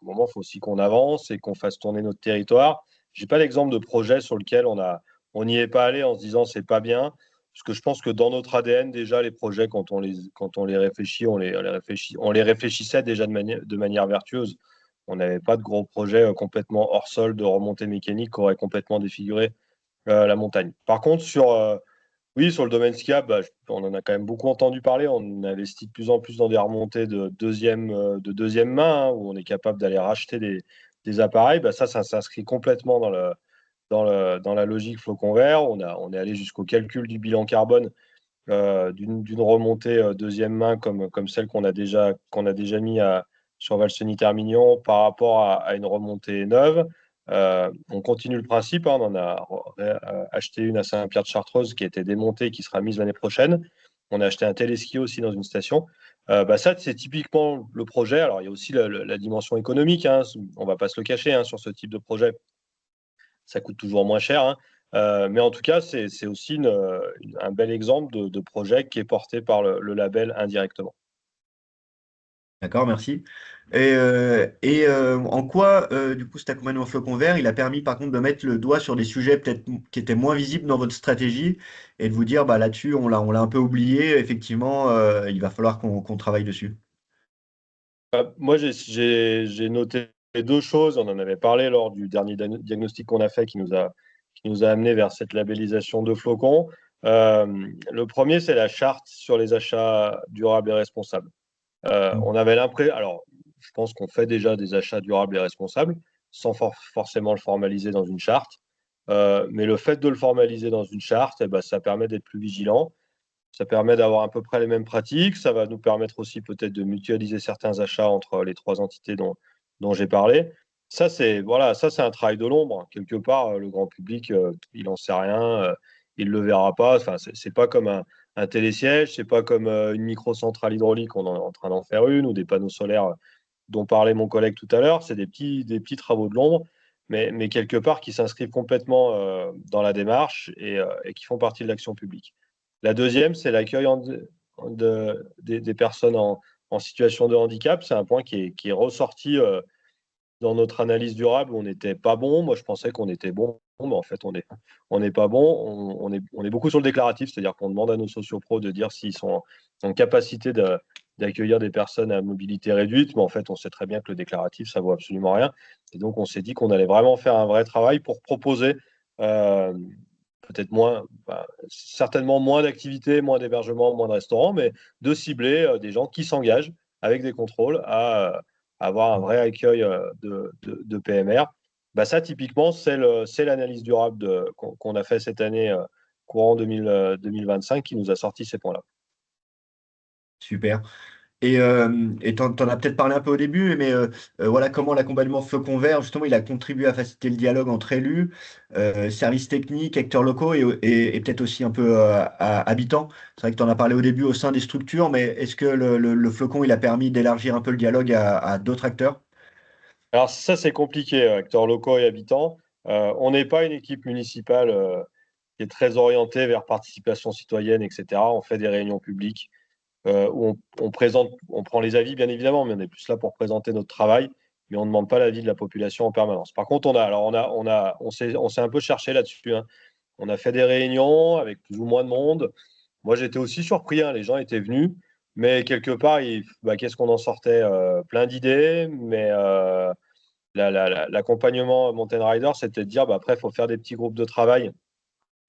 un moment, il faut aussi qu'on avance et qu'on fasse tourner notre territoire. J'ai pas d'exemple de projet sur lequel on n'y est pas allé en se disant c'est pas bien, parce que je pense que dans notre ADN déjà les projets quand on les réfléchit, on les réfléchissait déjà de manière vertueuse. On n'avait pas de gros projets complètement hors sol de remontée mécanique qui auraient complètement défiguré la montagne. Par contre, oui, sur le domaine skiable, on en a quand même beaucoup entendu parler. On investit de plus en plus dans des remontées de deuxième main, hein, où on est capable d'aller racheter des appareils. Ça s'inscrit complètement dans la logique flocon vert. On est allé jusqu'au calcul du bilan carbone d'une remontée deuxième main comme celle qu'on a déjà mis sur Valseny-Termignon par rapport à une remontée neuve. On continue le principe, hein, on en a acheté une à Saint-Pierre-de-Chartreuse qui a été démontée, qui sera mise l'année prochaine. On a acheté un téléski aussi dans une station. Ça, c'est typiquement le projet. Alors, il y a aussi la dimension économique, hein, on ne va pas se le cacher, hein, sur ce type de projet. Ça coûte toujours moins cher, hein. Mais en tout cas, c'est aussi un bel exemple de projet qui est porté par le label indirectement. D'accord, merci. En quoi, du coup, cet accompagnement flocon vert, il a permis par contre de mettre le doigt sur des sujets peut-être qui étaient moins visibles dans votre stratégie et de vous dire, bah là-dessus, on l'a un peu oublié, effectivement, il va falloir qu'on travaille dessus. Moi, j'ai noté deux choses. On en avait parlé lors du dernier diagnostic qu'on a fait qui nous a amené vers cette labellisation de flocons. Le premier, c'est la charte sur les achats durables et responsables. On avait l'impression, alors, je pense qu'on fait déjà des achats durables et responsables sans forcément le formaliser dans une charte. Mais le fait de le formaliser dans une charte, eh ben, ça permet d'être plus vigilant. Ça permet d'avoir à peu près les mêmes pratiques. Ça va nous permettre aussi peut-être de mutualiser certains achats entre les trois entités dont j'ai parlé. Ça, c'est un travail de l'ombre. Quelque part, le grand public, il n'en sait rien, il ne le verra pas. Enfin, c'est pas comme un télésiège, c'est pas comme une microcentrale hydraulique, on est en train d'en faire une, ou des panneaux solaires dont parlait mon collègue tout à l'heure. C'est des petits travaux de l'ombre, mais quelque part qui s'inscrivent complètement dans la démarche et qui font partie de l'action publique. La deuxième, c'est l'accueil des personnes en situation de handicap. C'est un point qui est ressorti dans notre analyse durable où on n'était pas bon. Moi, je pensais qu'on était bon, mais en fait, on n'est pas bon. On est beaucoup sur le déclaratif, c'est-à-dire qu'on demande à nos sociopros de dire s'ils sont en capacité d'accueillir des personnes à mobilité réduite, mais en fait, on sait très bien que le déclaratif, ça vaut absolument rien. Et donc, on s'est dit qu'on allait vraiment faire un vrai travail pour proposer euh, peut-être moins, certainement moins d'activités, moins d'hébergements, moins de restaurants, mais de cibler des gens qui s'engagent avec des contrôles à avoir un vrai accueil de PMR. Bah ça, typiquement, c'est l'analyse durable qu'on a fait cette année, courant 2025, qui nous a sorti ces points-là. Super. Et t'en as peut-être parlé un peu au début, mais voilà comment l'accompagnement Flocon Vert, justement, il a contribué à faciliter le dialogue entre élus, services techniques, acteurs locaux et peut-être aussi un peu habitants. C'est vrai que tu en as parlé au début au sein des structures, mais est-ce que le Flocon, il a permis d'élargir un peu le dialogue à d'autres acteurs? Alors ça, c'est compliqué, acteurs locaux et habitants. On n'est pas une équipe municipale qui est très orientée vers participation citoyenne, etc. On fait des réunions publiques où on présente, on prend les avis, bien évidemment, mais on est plus là pour présenter notre travail, mais on ne demande pas l'avis de la population en permanence. Par contre, on s'est un peu cherché là-dessus, hein. On a fait des réunions avec plus ou moins de monde. Moi, j'étais aussi surpris, hein, les gens étaient venus, mais quelque part, qu'est-ce qu'on en sortait? Plein d'idées, mais l'accompagnement Mountain Rider, c'était de dire, après, il faut faire des petits groupes de travail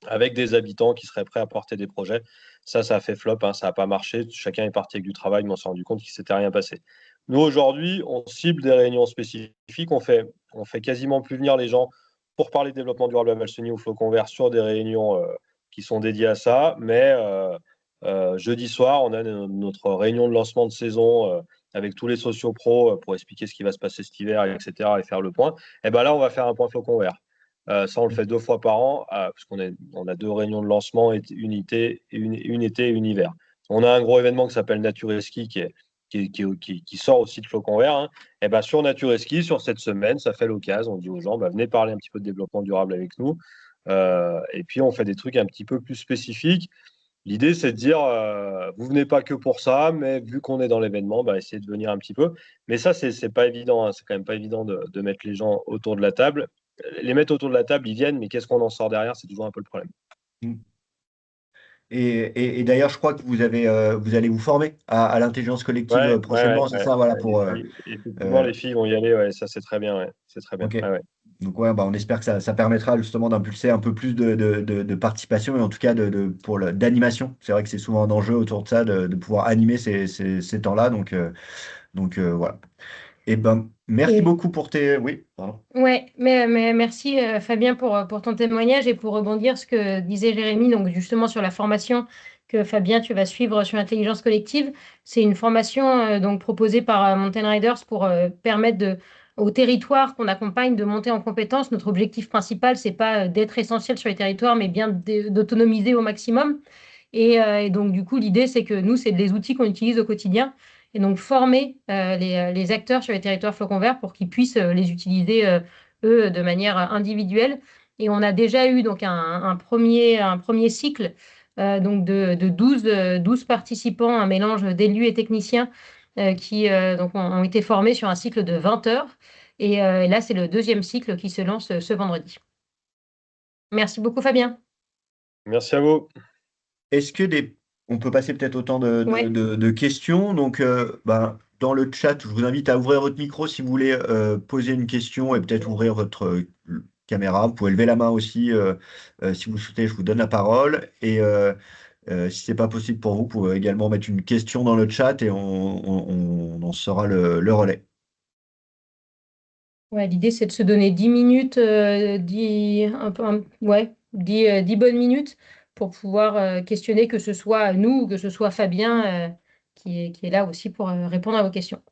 avec des habitants qui seraient prêts à porter des projets. Ça a fait flop, hein, ça n'a pas marché. Chacun est parti avec du travail, mais on s'est rendu compte qu'il ne s'était rien passé. Nous, aujourd'hui, on cible des réunions spécifiques. On fait quasiment plus venir les gens pour parler de développement durable à Valseny ou Flocon Vert sur des réunions qui sont dédiées à ça. Mais jeudi soir, on a notre réunion de lancement de saison avec tous les sociopros pour expliquer ce qui va se passer cet hiver, etc. et faire le point. Et ben là, on va faire un point Flocon Vert. Ça, on le fait 2 fois par an, parce qu'on a 2 réunions de lancement, une été et une été et une hiver. On a un gros événement qui s'appelle Nature et Ski qui sort aussi de Flocon Vert, hein. Et ben, sur Nature et Ski, sur cette semaine, ça fait l'occasion. On dit aux gens, venez parler un petit peu de développement durable avec nous. Et puis, on fait des trucs un petit peu plus spécifiques. L'idée, c'est de dire, vous venez pas que pour ça, mais vu qu'on est dans l'événement, essayez de venir un petit peu. Mais ça, c'est pas évident, hein. C'est quand même pas évident de mettre les gens autour de la table. Les mettre autour de la table, ils viennent, mais qu'est-ce qu'on en sort derrière? C'est toujours un peu le problème. Mm. Et d'ailleurs, je crois que vous allez vous former à l'intelligence collective Ouais, ouais, ouais, prochainement, c'est ouais. ça, voilà, pour. Effectivement, Euh, les filles vont y aller, ouais, ça c'est très bien, ouais. C'est très bien. ok. Ouais, ouais. Donc ouais, on espère que ça permettra justement d'impulser un peu plus de participation et en tout cas d'animation. C'est vrai que c'est souvent un enjeu autour de ça, de pouvoir animer ces temps-là. Donc voilà. Et ben, merci Et beaucoup pour tes. Oui, pardon. ouais, mais merci Fabien pour ton témoignage et pour rebondir ce que disait Jérémy, donc justement sur la formation que Fabien, tu vas suivre sur l'intelligence collective. C'est une formation donc proposée par Mountain Riders pour permettre aux territoires qu'on accompagne de monter en compétences. Notre objectif principal, c'est pas d'être essentiel sur les territoires, mais bien d'autonomiser au maximum. Et donc, du coup, l'idée, c'est que nous, c'est des outils qu'on utilise au quotidien. Et donc, former les acteurs sur les territoires flocons verts pour qu'ils puissent les utiliser, eux, de manière individuelle. Et on a déjà eu donc un premier cycle donc de 12 participants, un mélange d'élus et techniciens qui donc ont été formés sur un cycle de 20 heures. Et là, c'est le deuxième cycle qui se lance ce vendredi. Merci beaucoup, Fabien. Merci à vous. Est-ce que on peut passer peut-être autant de, de, Ouais. de- de questions. Donc, dans le chat, je vous invite à ouvrir votre micro si vous voulez poser une question et peut-être ouvrir votre caméra. Vous pouvez lever la main aussi si vous le souhaitez, je vous donne la parole. Et si ce n'est pas possible pour vous, vous pouvez également mettre une question dans le chat et on en sera le relais. Ouais, l'idée, c'est de se donner 10 minutes, 10 bonnes minutes pour pouvoir questionner, que ce soit nous ou que ce soit Fabien qui est là aussi pour répondre à vos questions.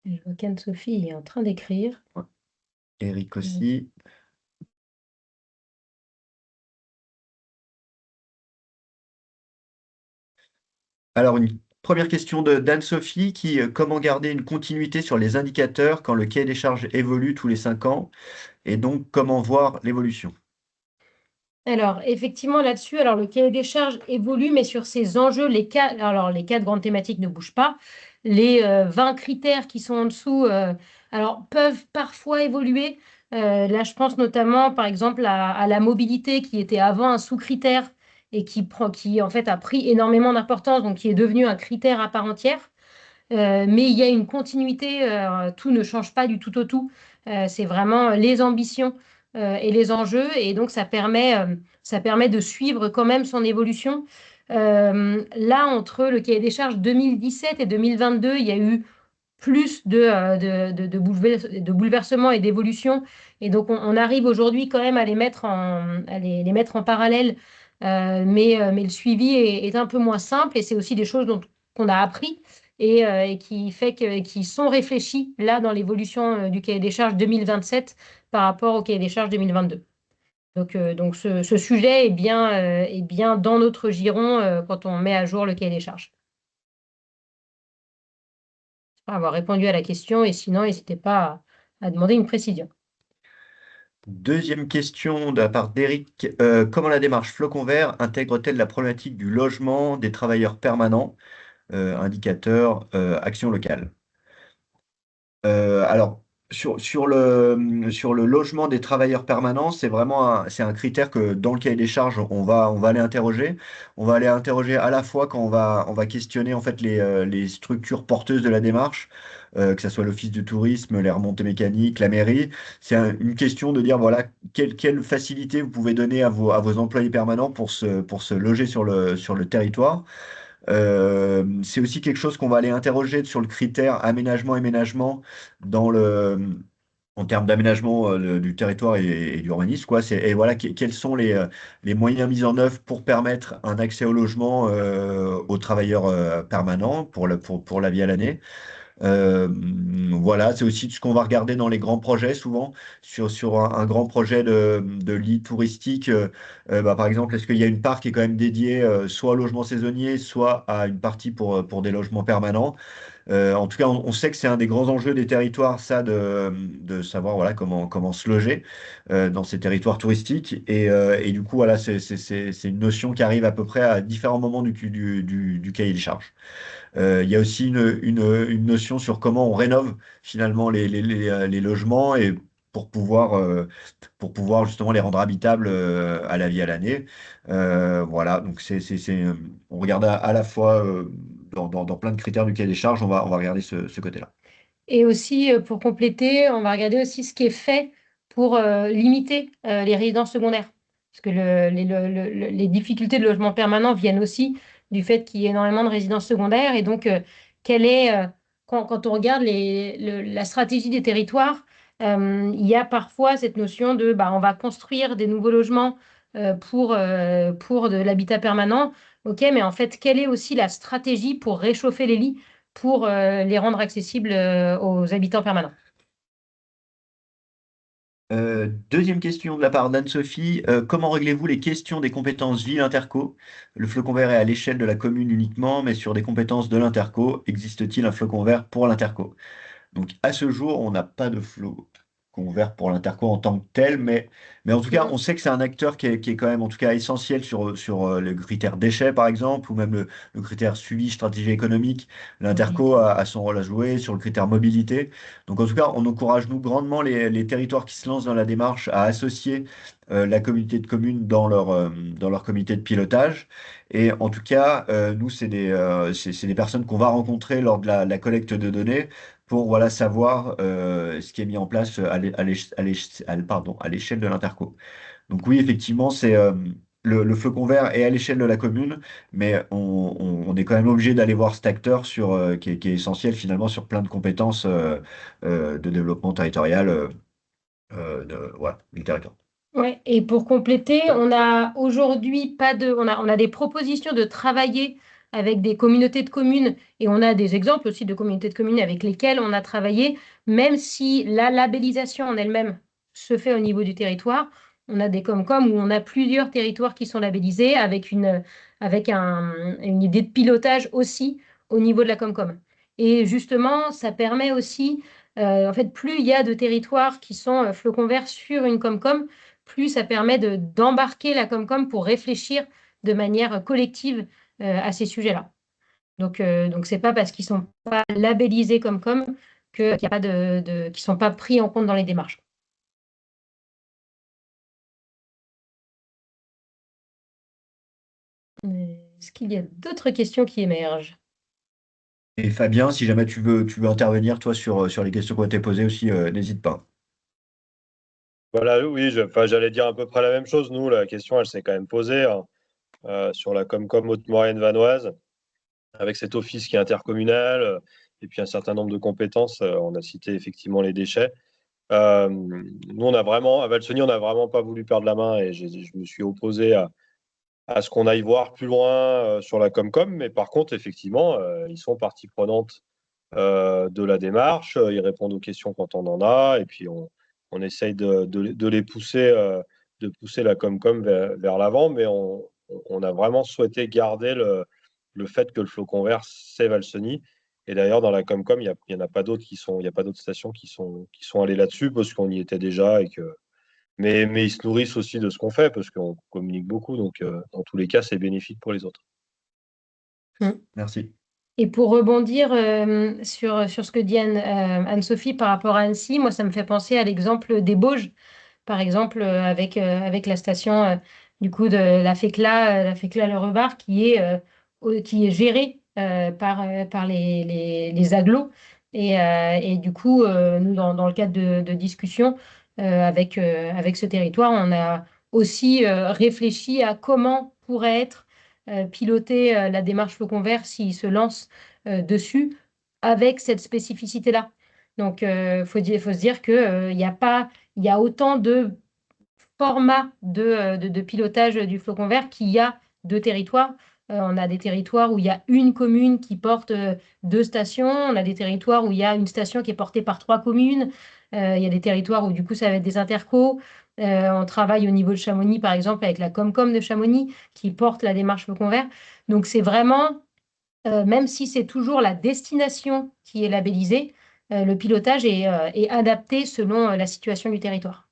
Je vois qu'Anne-Sophie est en train d'écrire. Eric aussi. Alors, une première question d'Anne-Sophie comment garder une continuité sur les indicateurs quand le cahier des charges évolue tous les 5 ans et donc comment voir l'évolution? Alors, effectivement, là-dessus, alors le cahier des charges évolue, mais sur ces enjeux, les quatre grandes thématiques ne bougent pas. Les 20 critères qui sont en dessous, peuvent parfois évoluer. Là, je pense notamment, par exemple, à la mobilité, qui était avant un sous-critère et qui, en fait, a pris énormément d'importance, donc qui est devenu un critère à part entière. Mais il y a une continuité, tout ne change pas du tout au tout. C'est vraiment les ambitions et les enjeux, et donc ça permet de suivre quand même son évolution. Là, entre le cahier des charges 2017 et 2022, il y a eu plus de bouleversements et d'évolutions, et donc on arrive aujourd'hui quand même à les mettre en parallèle, mais le suivi est un peu moins simple, et c'est aussi des choses qu'on a appris et qui sont réfléchis là dans l'évolution du cahier des charges 2027 par rapport au cahier des charges 2022. Donc ce sujet est bien dans notre giron quand on met à jour le cahier des charges. J'espère avoir répondu à la question, et sinon, n'hésitez pas à demander une précision. Deuxième question de la part d'Eric. Comment la démarche Flocon Vert intègre-t-elle la problématique du logement des travailleurs permanents, indicateur action locale? Alors, sur le logement des travailleurs permanents, c'est un critère que dans le cahier des charges, on va aller interroger. On va aller interroger à la fois quand on va questionner en fait les structures porteuses de la démarche, que ce soit l'office du tourisme, les remontées mécaniques, la mairie. C'est une question de dire, voilà, quelle facilité vous pouvez donner à vos employés permanents pour se loger sur le territoire. C'est aussi quelque chose qu'on va aller interroger sur le critère aménagement et ménagement dans en termes d'aménagement du territoire et d'urbanisme, quoi. Et voilà, quels sont les moyens mis en œuvre pour permettre un accès au logement aux travailleurs permanents pour la vie à l'année. Euh, voilà, c'est aussi ce qu'on va regarder dans les grands projets, souvent, sur un grand projet de lit touristique. Par exemple, est-ce qu'il y a une part qui est quand même dédiée soit au logement saisonnier, soit à une partie pour des logements permanents? En tout cas, on sait que c'est un des grands enjeux des territoires, ça, de savoir voilà, comment se loger dans ces territoires touristiques. Et du coup, voilà, c'est une notion qui arrive à peu près à différents moments du cahier des charges. Il y a aussi une notion sur comment on rénove finalement les logements et pour pouvoir, euh, pour pouvoir justement les rendre habitables à la vie à l'année. Voilà, donc on regarde à la fois dans plein de critères du cahier des charges, on va regarder ce côté-là. Et aussi, pour compléter, on va regarder aussi ce qui est fait pour limiter les résidences secondaires. Parce que les difficultés de logement permanent viennent aussi du fait qu'il y ait énormément de résidences secondaires. Et donc, quelle est, quand on regarde la stratégie des territoires, il y a parfois cette notion de on va construire des nouveaux logements pour de l'habitat permanent. OK, mais en fait, quelle est aussi la stratégie pour réchauffer les lits, pour les rendre accessibles aux habitants permanents? Deuxième question de la part d'Anne-Sophie. Comment réglez-vous les questions des compétences ville interco? Le flocon vert est à l'échelle de la commune uniquement, mais sur des compétences de l'interco, existe-t-il un flocon vert pour l'interco? Donc à ce jour, on n'a pas de flot. vert pour l'Interco en tant que tel, mais en tout cas, Mm. on sait que c'est un acteur qui est quand même en tout cas essentiel sur le critère déchets, par exemple, ou même le critère suivi stratégie économique. L'Interco a son rôle à jouer sur le critère mobilité. Donc en tout cas, on encourage nous grandement les territoires qui se lancent dans la démarche à associer la communauté de communes dans leur comité de pilotage. Et en tout cas, nous, c'est des personnes qu'on va rencontrer lors de la collecte de données pour voilà, savoir ce qui est mis en place à l'échelle de l'Interco. Donc oui, effectivement, le flocon vert est à l'échelle de la commune, mais on est quand même obligé d'aller voir cet acteur qui est essentiel finalement sur plein de compétences de développement territorial voilà, du territoire. Ouais, et pour compléter, on a aujourd'hui pas de, on a des propositions de travailler avec des communautés de communes et on a des exemples aussi de communautés de communes avec lesquelles on a travaillé, même si la labellisation en elle-même se fait au niveau du territoire. On a des Comcom où on a plusieurs territoires qui sont labellisés avec une idée de pilotage aussi au niveau de la Comcom. Et justement, ça permet aussi, en fait, plus il y a de territoires qui sont flocons verts sur une Comcom, plus ça permet d'embarquer la Comcom pour réfléchir de manière collective à ces sujets-là. Donc c'est pas parce qu'ils sont pas labellisés Comcom qu'il y a pas qu'ils sont pas pris en compte dans les démarches. Est-ce qu'il y a d'autres questions qui émergent? Et Fabien, si jamais tu veux intervenir, toi, sur les questions qui ont été posées aussi, n'hésite pas. Voilà, oui, j'allais dire à peu près la même chose. Nous, la question, elle s'est quand même posée hein, sur la Comcom Haute-Maurienne vanoise, avec cet office qui est intercommunal, et puis un certain nombre de compétences. On a cité effectivement les déchets. Nous, à Valseny, on n'a vraiment pas voulu perdre la main et je me suis opposé à ce qu'on aille voir plus loin sur la Comcom. Mais par contre, effectivement, ils sont partie prenante de la démarche. Ils répondent aux questions quand on en a. Et puis, on essaye de les pousser, de pousser la Comcom vers l'avant. Mais on a vraiment souhaité garder le fait que le flocon vert, c'est Valseny. Et d'ailleurs, dans la Comcom, il n'y en a pas d'autres il n'y a pas d'autres stations qui sont allées là-dessus parce qu'on y était déjà mais ils se nourrissent aussi de ce qu'on fait parce qu'on communique beaucoup. Donc, dans tous les cas, c'est bénéfique pour les autres. Merci. Et pour rebondir sur ce que dit Anne-Sophie par rapport à Annecy, moi, ça me fait penser à l'exemple des Bauges, par exemple, avec la station du coup de la FECLA Le Rebar, qui est gérée par les agglos. Et du coup, nous, dans le cadre de discussion avec ce territoire, on a aussi réfléchi à comment pourrait être piloter la démarche Flocon Vert s'il se lance dessus avec cette spécificité-là. Donc, faut se dire qu'il il y a autant de formats de pilotage du Flocon Vert qu'il y a de territoires. On a des territoires où il y a une commune qui porte deux stations. On a des territoires où il y a une station qui est portée par trois communes. Il y a des territoires où du coup ça va être des intercos. On travaille au niveau de Chamonix, par exemple, avec la Comcom de Chamonix qui porte la démarche Flocon Vert. Donc c'est vraiment, même si c'est toujours la destination qui est labellisée, le pilotage est adapté selon la situation du territoire.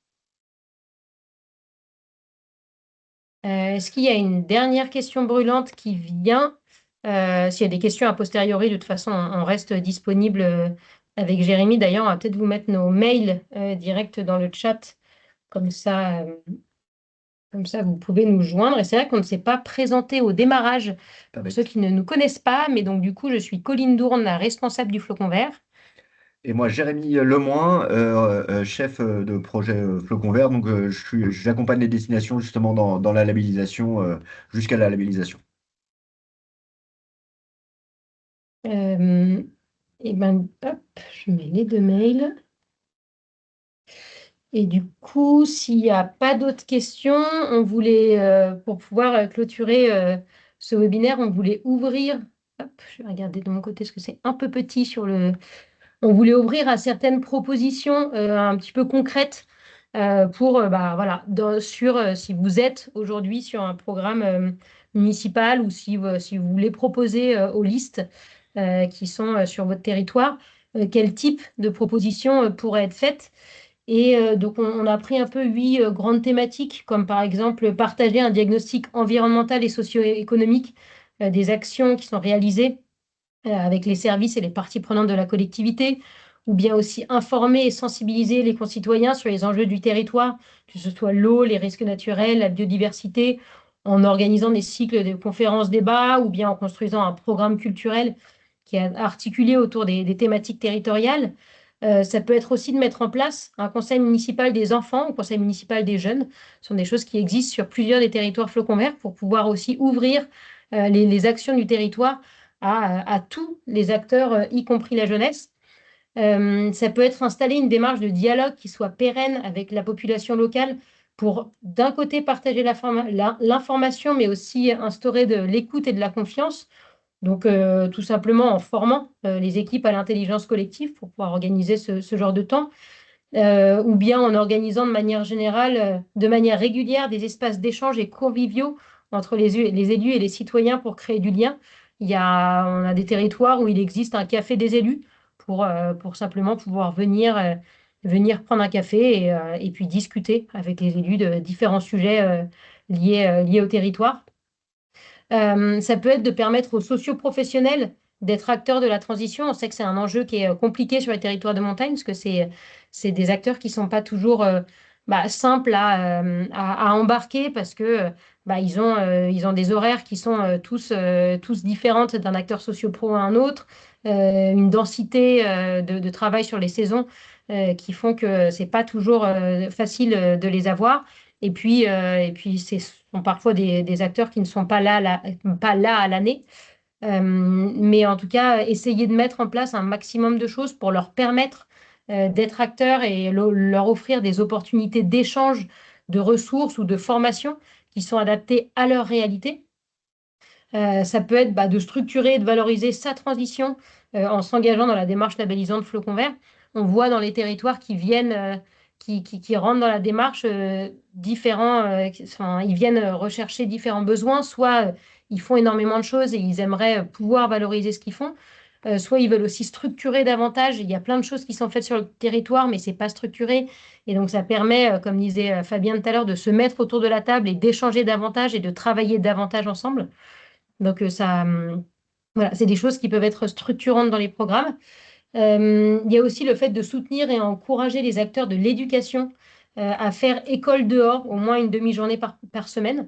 Est-ce qu'il y a une dernière question brûlante qui vient? S'il y a des questions a posteriori, de toute façon, on reste disponible avec Jérémy. D'ailleurs, on va peut-être vous mettre nos mails directs dans le chat. Comme ça, vous pouvez nous joindre. Et c'est vrai qu'on ne s'est pas présenté au démarrage pour ceux qui ne nous connaissent pas. Mais donc, du coup, je suis Colline Dourne, la responsable du Flocon Vert. Et moi, Jérémy Lemoin, chef de projet Flocon Vert. Donc, j'accompagne les destinations justement dans la labellisation, jusqu'à la labellisation. Et ben, hop, je mets les deux mails. Et du coup, s'il n'y a pas d'autres questions, on voulait, pour pouvoir clôturer ce webinaire, on voulait ouvrir. Hop, je vais regarder de mon côté parce que c'est un peu petit sur le. On voulait ouvrir à certaines propositions un petit peu concrètes pour, voilà, si vous êtes aujourd'hui sur un programme municipal ou si vous voulez proposer aux listes qui sont sur votre territoire, quel type de propositions pourraient être faites. Et donc, on a pris un peu 8 grandes thématiques, comme par exemple partager un diagnostic environnemental et socio-économique des actions qui sont réalisées avec les services et les parties prenantes de la collectivité, ou bien aussi informer et sensibiliser les concitoyens sur les enjeux du territoire, que ce soit l'eau, les risques naturels, la biodiversité, en organisant des cycles de conférences-débats, ou bien en construisant un programme culturel qui est articulé autour des thématiques territoriales. Ça peut être aussi de mettre en place un conseil municipal des enfants ou conseil municipal des jeunes. Ce sont des choses qui existent sur plusieurs des territoires flocons verts pour pouvoir aussi ouvrir les actions du territoire à tous les acteurs, y compris la jeunesse. Ça peut être installer une démarche de dialogue qui soit pérenne avec la population locale pour, d'un côté, partager l'information, mais aussi instaurer de l'écoute et de la confiance. Donc, tout simplement en formant les équipes à l'intelligence collective pour pouvoir organiser ce genre de temps, ou bien en organisant de manière générale, de manière régulière, des espaces d'échange et conviviaux entre les élus et les citoyens pour créer du lien. On a des territoires où il existe un café des élus pour simplement pouvoir venir prendre un café et puis discuter avec les élus de différents sujets liés au territoire. Ça peut être de permettre aux socioprofessionnels d'être acteurs de la transition. On sait que c'est un enjeu qui est compliqué sur les territoires de montagne, parce que c'est des acteurs qui ne sont pas toujours simples à embarquer, parce que ils ont des horaires qui sont tous différentes d'un acteur socio-pro à un autre, une densité de travail sur les saisons qui font que c'est pas toujours facile de les avoir. Et puis ce sont parfois des acteurs qui ne sont pas là à l'année. Mais en tout cas, essayer de mettre en place un maximum de choses pour leur permettre d'être acteurs et leur offrir des opportunités d'échange de ressources ou de formation qui sont adaptées à leur réalité. Ça peut être de structurer et de valoriser sa transition en s'engageant dans la démarche labellisante Flocon Vert. On voit dans les territoires qui viennent, qui rentrent dans la démarche ils viennent rechercher différents besoins. Soit ils font énormément de choses et ils aimeraient pouvoir valoriser ce qu'ils font. Soit ils veulent aussi structurer davantage. Il y a plein de choses qui sont faites sur le territoire, mais c'est pas structuré. Et donc, ça permet, comme disait Fabien tout à l'heure, de se mettre autour de la table et d'échanger davantage et de travailler davantage ensemble. Donc, voilà, c'est des choses qui peuvent être structurantes dans les programmes. Il y a aussi le fait de soutenir et encourager les acteurs de l'éducation à faire école dehors au moins une demi-journée par semaine.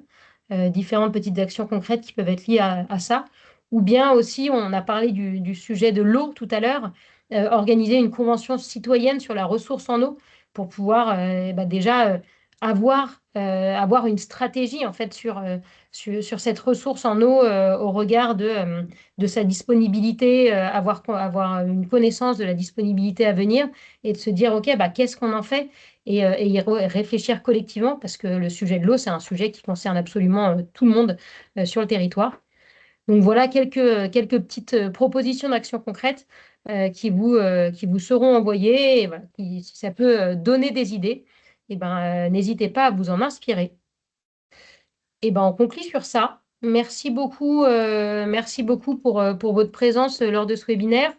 Différentes petites actions concrètes qui peuvent être liées à ça. Ou bien aussi, on a parlé du sujet de l'eau tout à l'heure, organiser une convention citoyenne sur la ressource en eau pour pouvoir déjà avoir une stratégie en fait sur cette ressource en eau au regard de sa disponibilité, avoir une connaissance de la disponibilité à venir et de se dire, OK, qu'est-ce qu'on en fait et réfléchir collectivement parce que le sujet de l'eau, c'est un sujet qui concerne absolument tout le monde sur le territoire. Donc voilà quelques petites propositions d'actions concrètes qui vous seront envoyées. Et voilà, si ça peut donner des idées, n'hésitez pas à vous en inspirer. On conclut sur ça. Merci beaucoup pour votre présence lors de ce webinaire.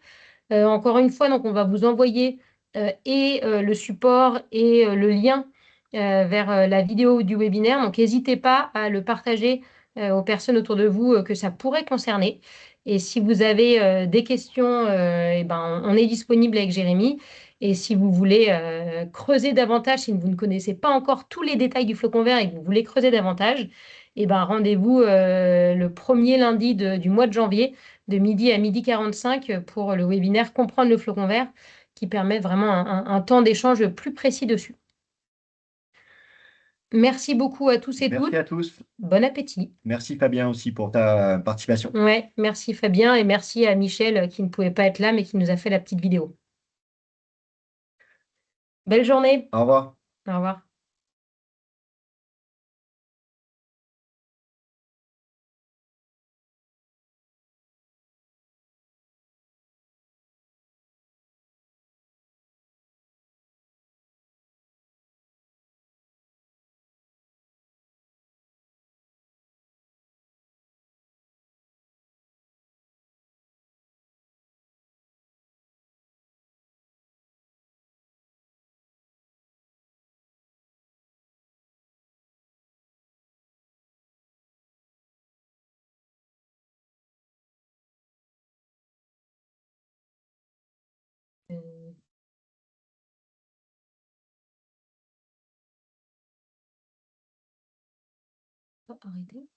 Encore une fois, donc, on va vous envoyer le support et le lien vers la vidéo du webinaire. Donc, n'hésitez pas à le partager aux personnes autour de vous que ça pourrait concerner. Et si vous avez des questions, on est disponible avec Jérémy. Et si vous voulez creuser davantage, si vous ne connaissez pas encore tous les détails du flocon vert et que vous voulez creuser davantage, rendez-vous le premier lundi du mois de janvier de midi à midi 45 pour le webinaire Comprendre le flocon vert qui permet vraiment un temps d'échange plus précis dessus. Merci beaucoup à tous et toutes. Merci à tous. Bon appétit. Merci Fabien aussi pour ta participation. Ouais, merci Fabien et merci à Michel qui ne pouvait pas être là mais qui nous a fait la petite vidéo. Belle journée. Au revoir. Au revoir. Arrêtez.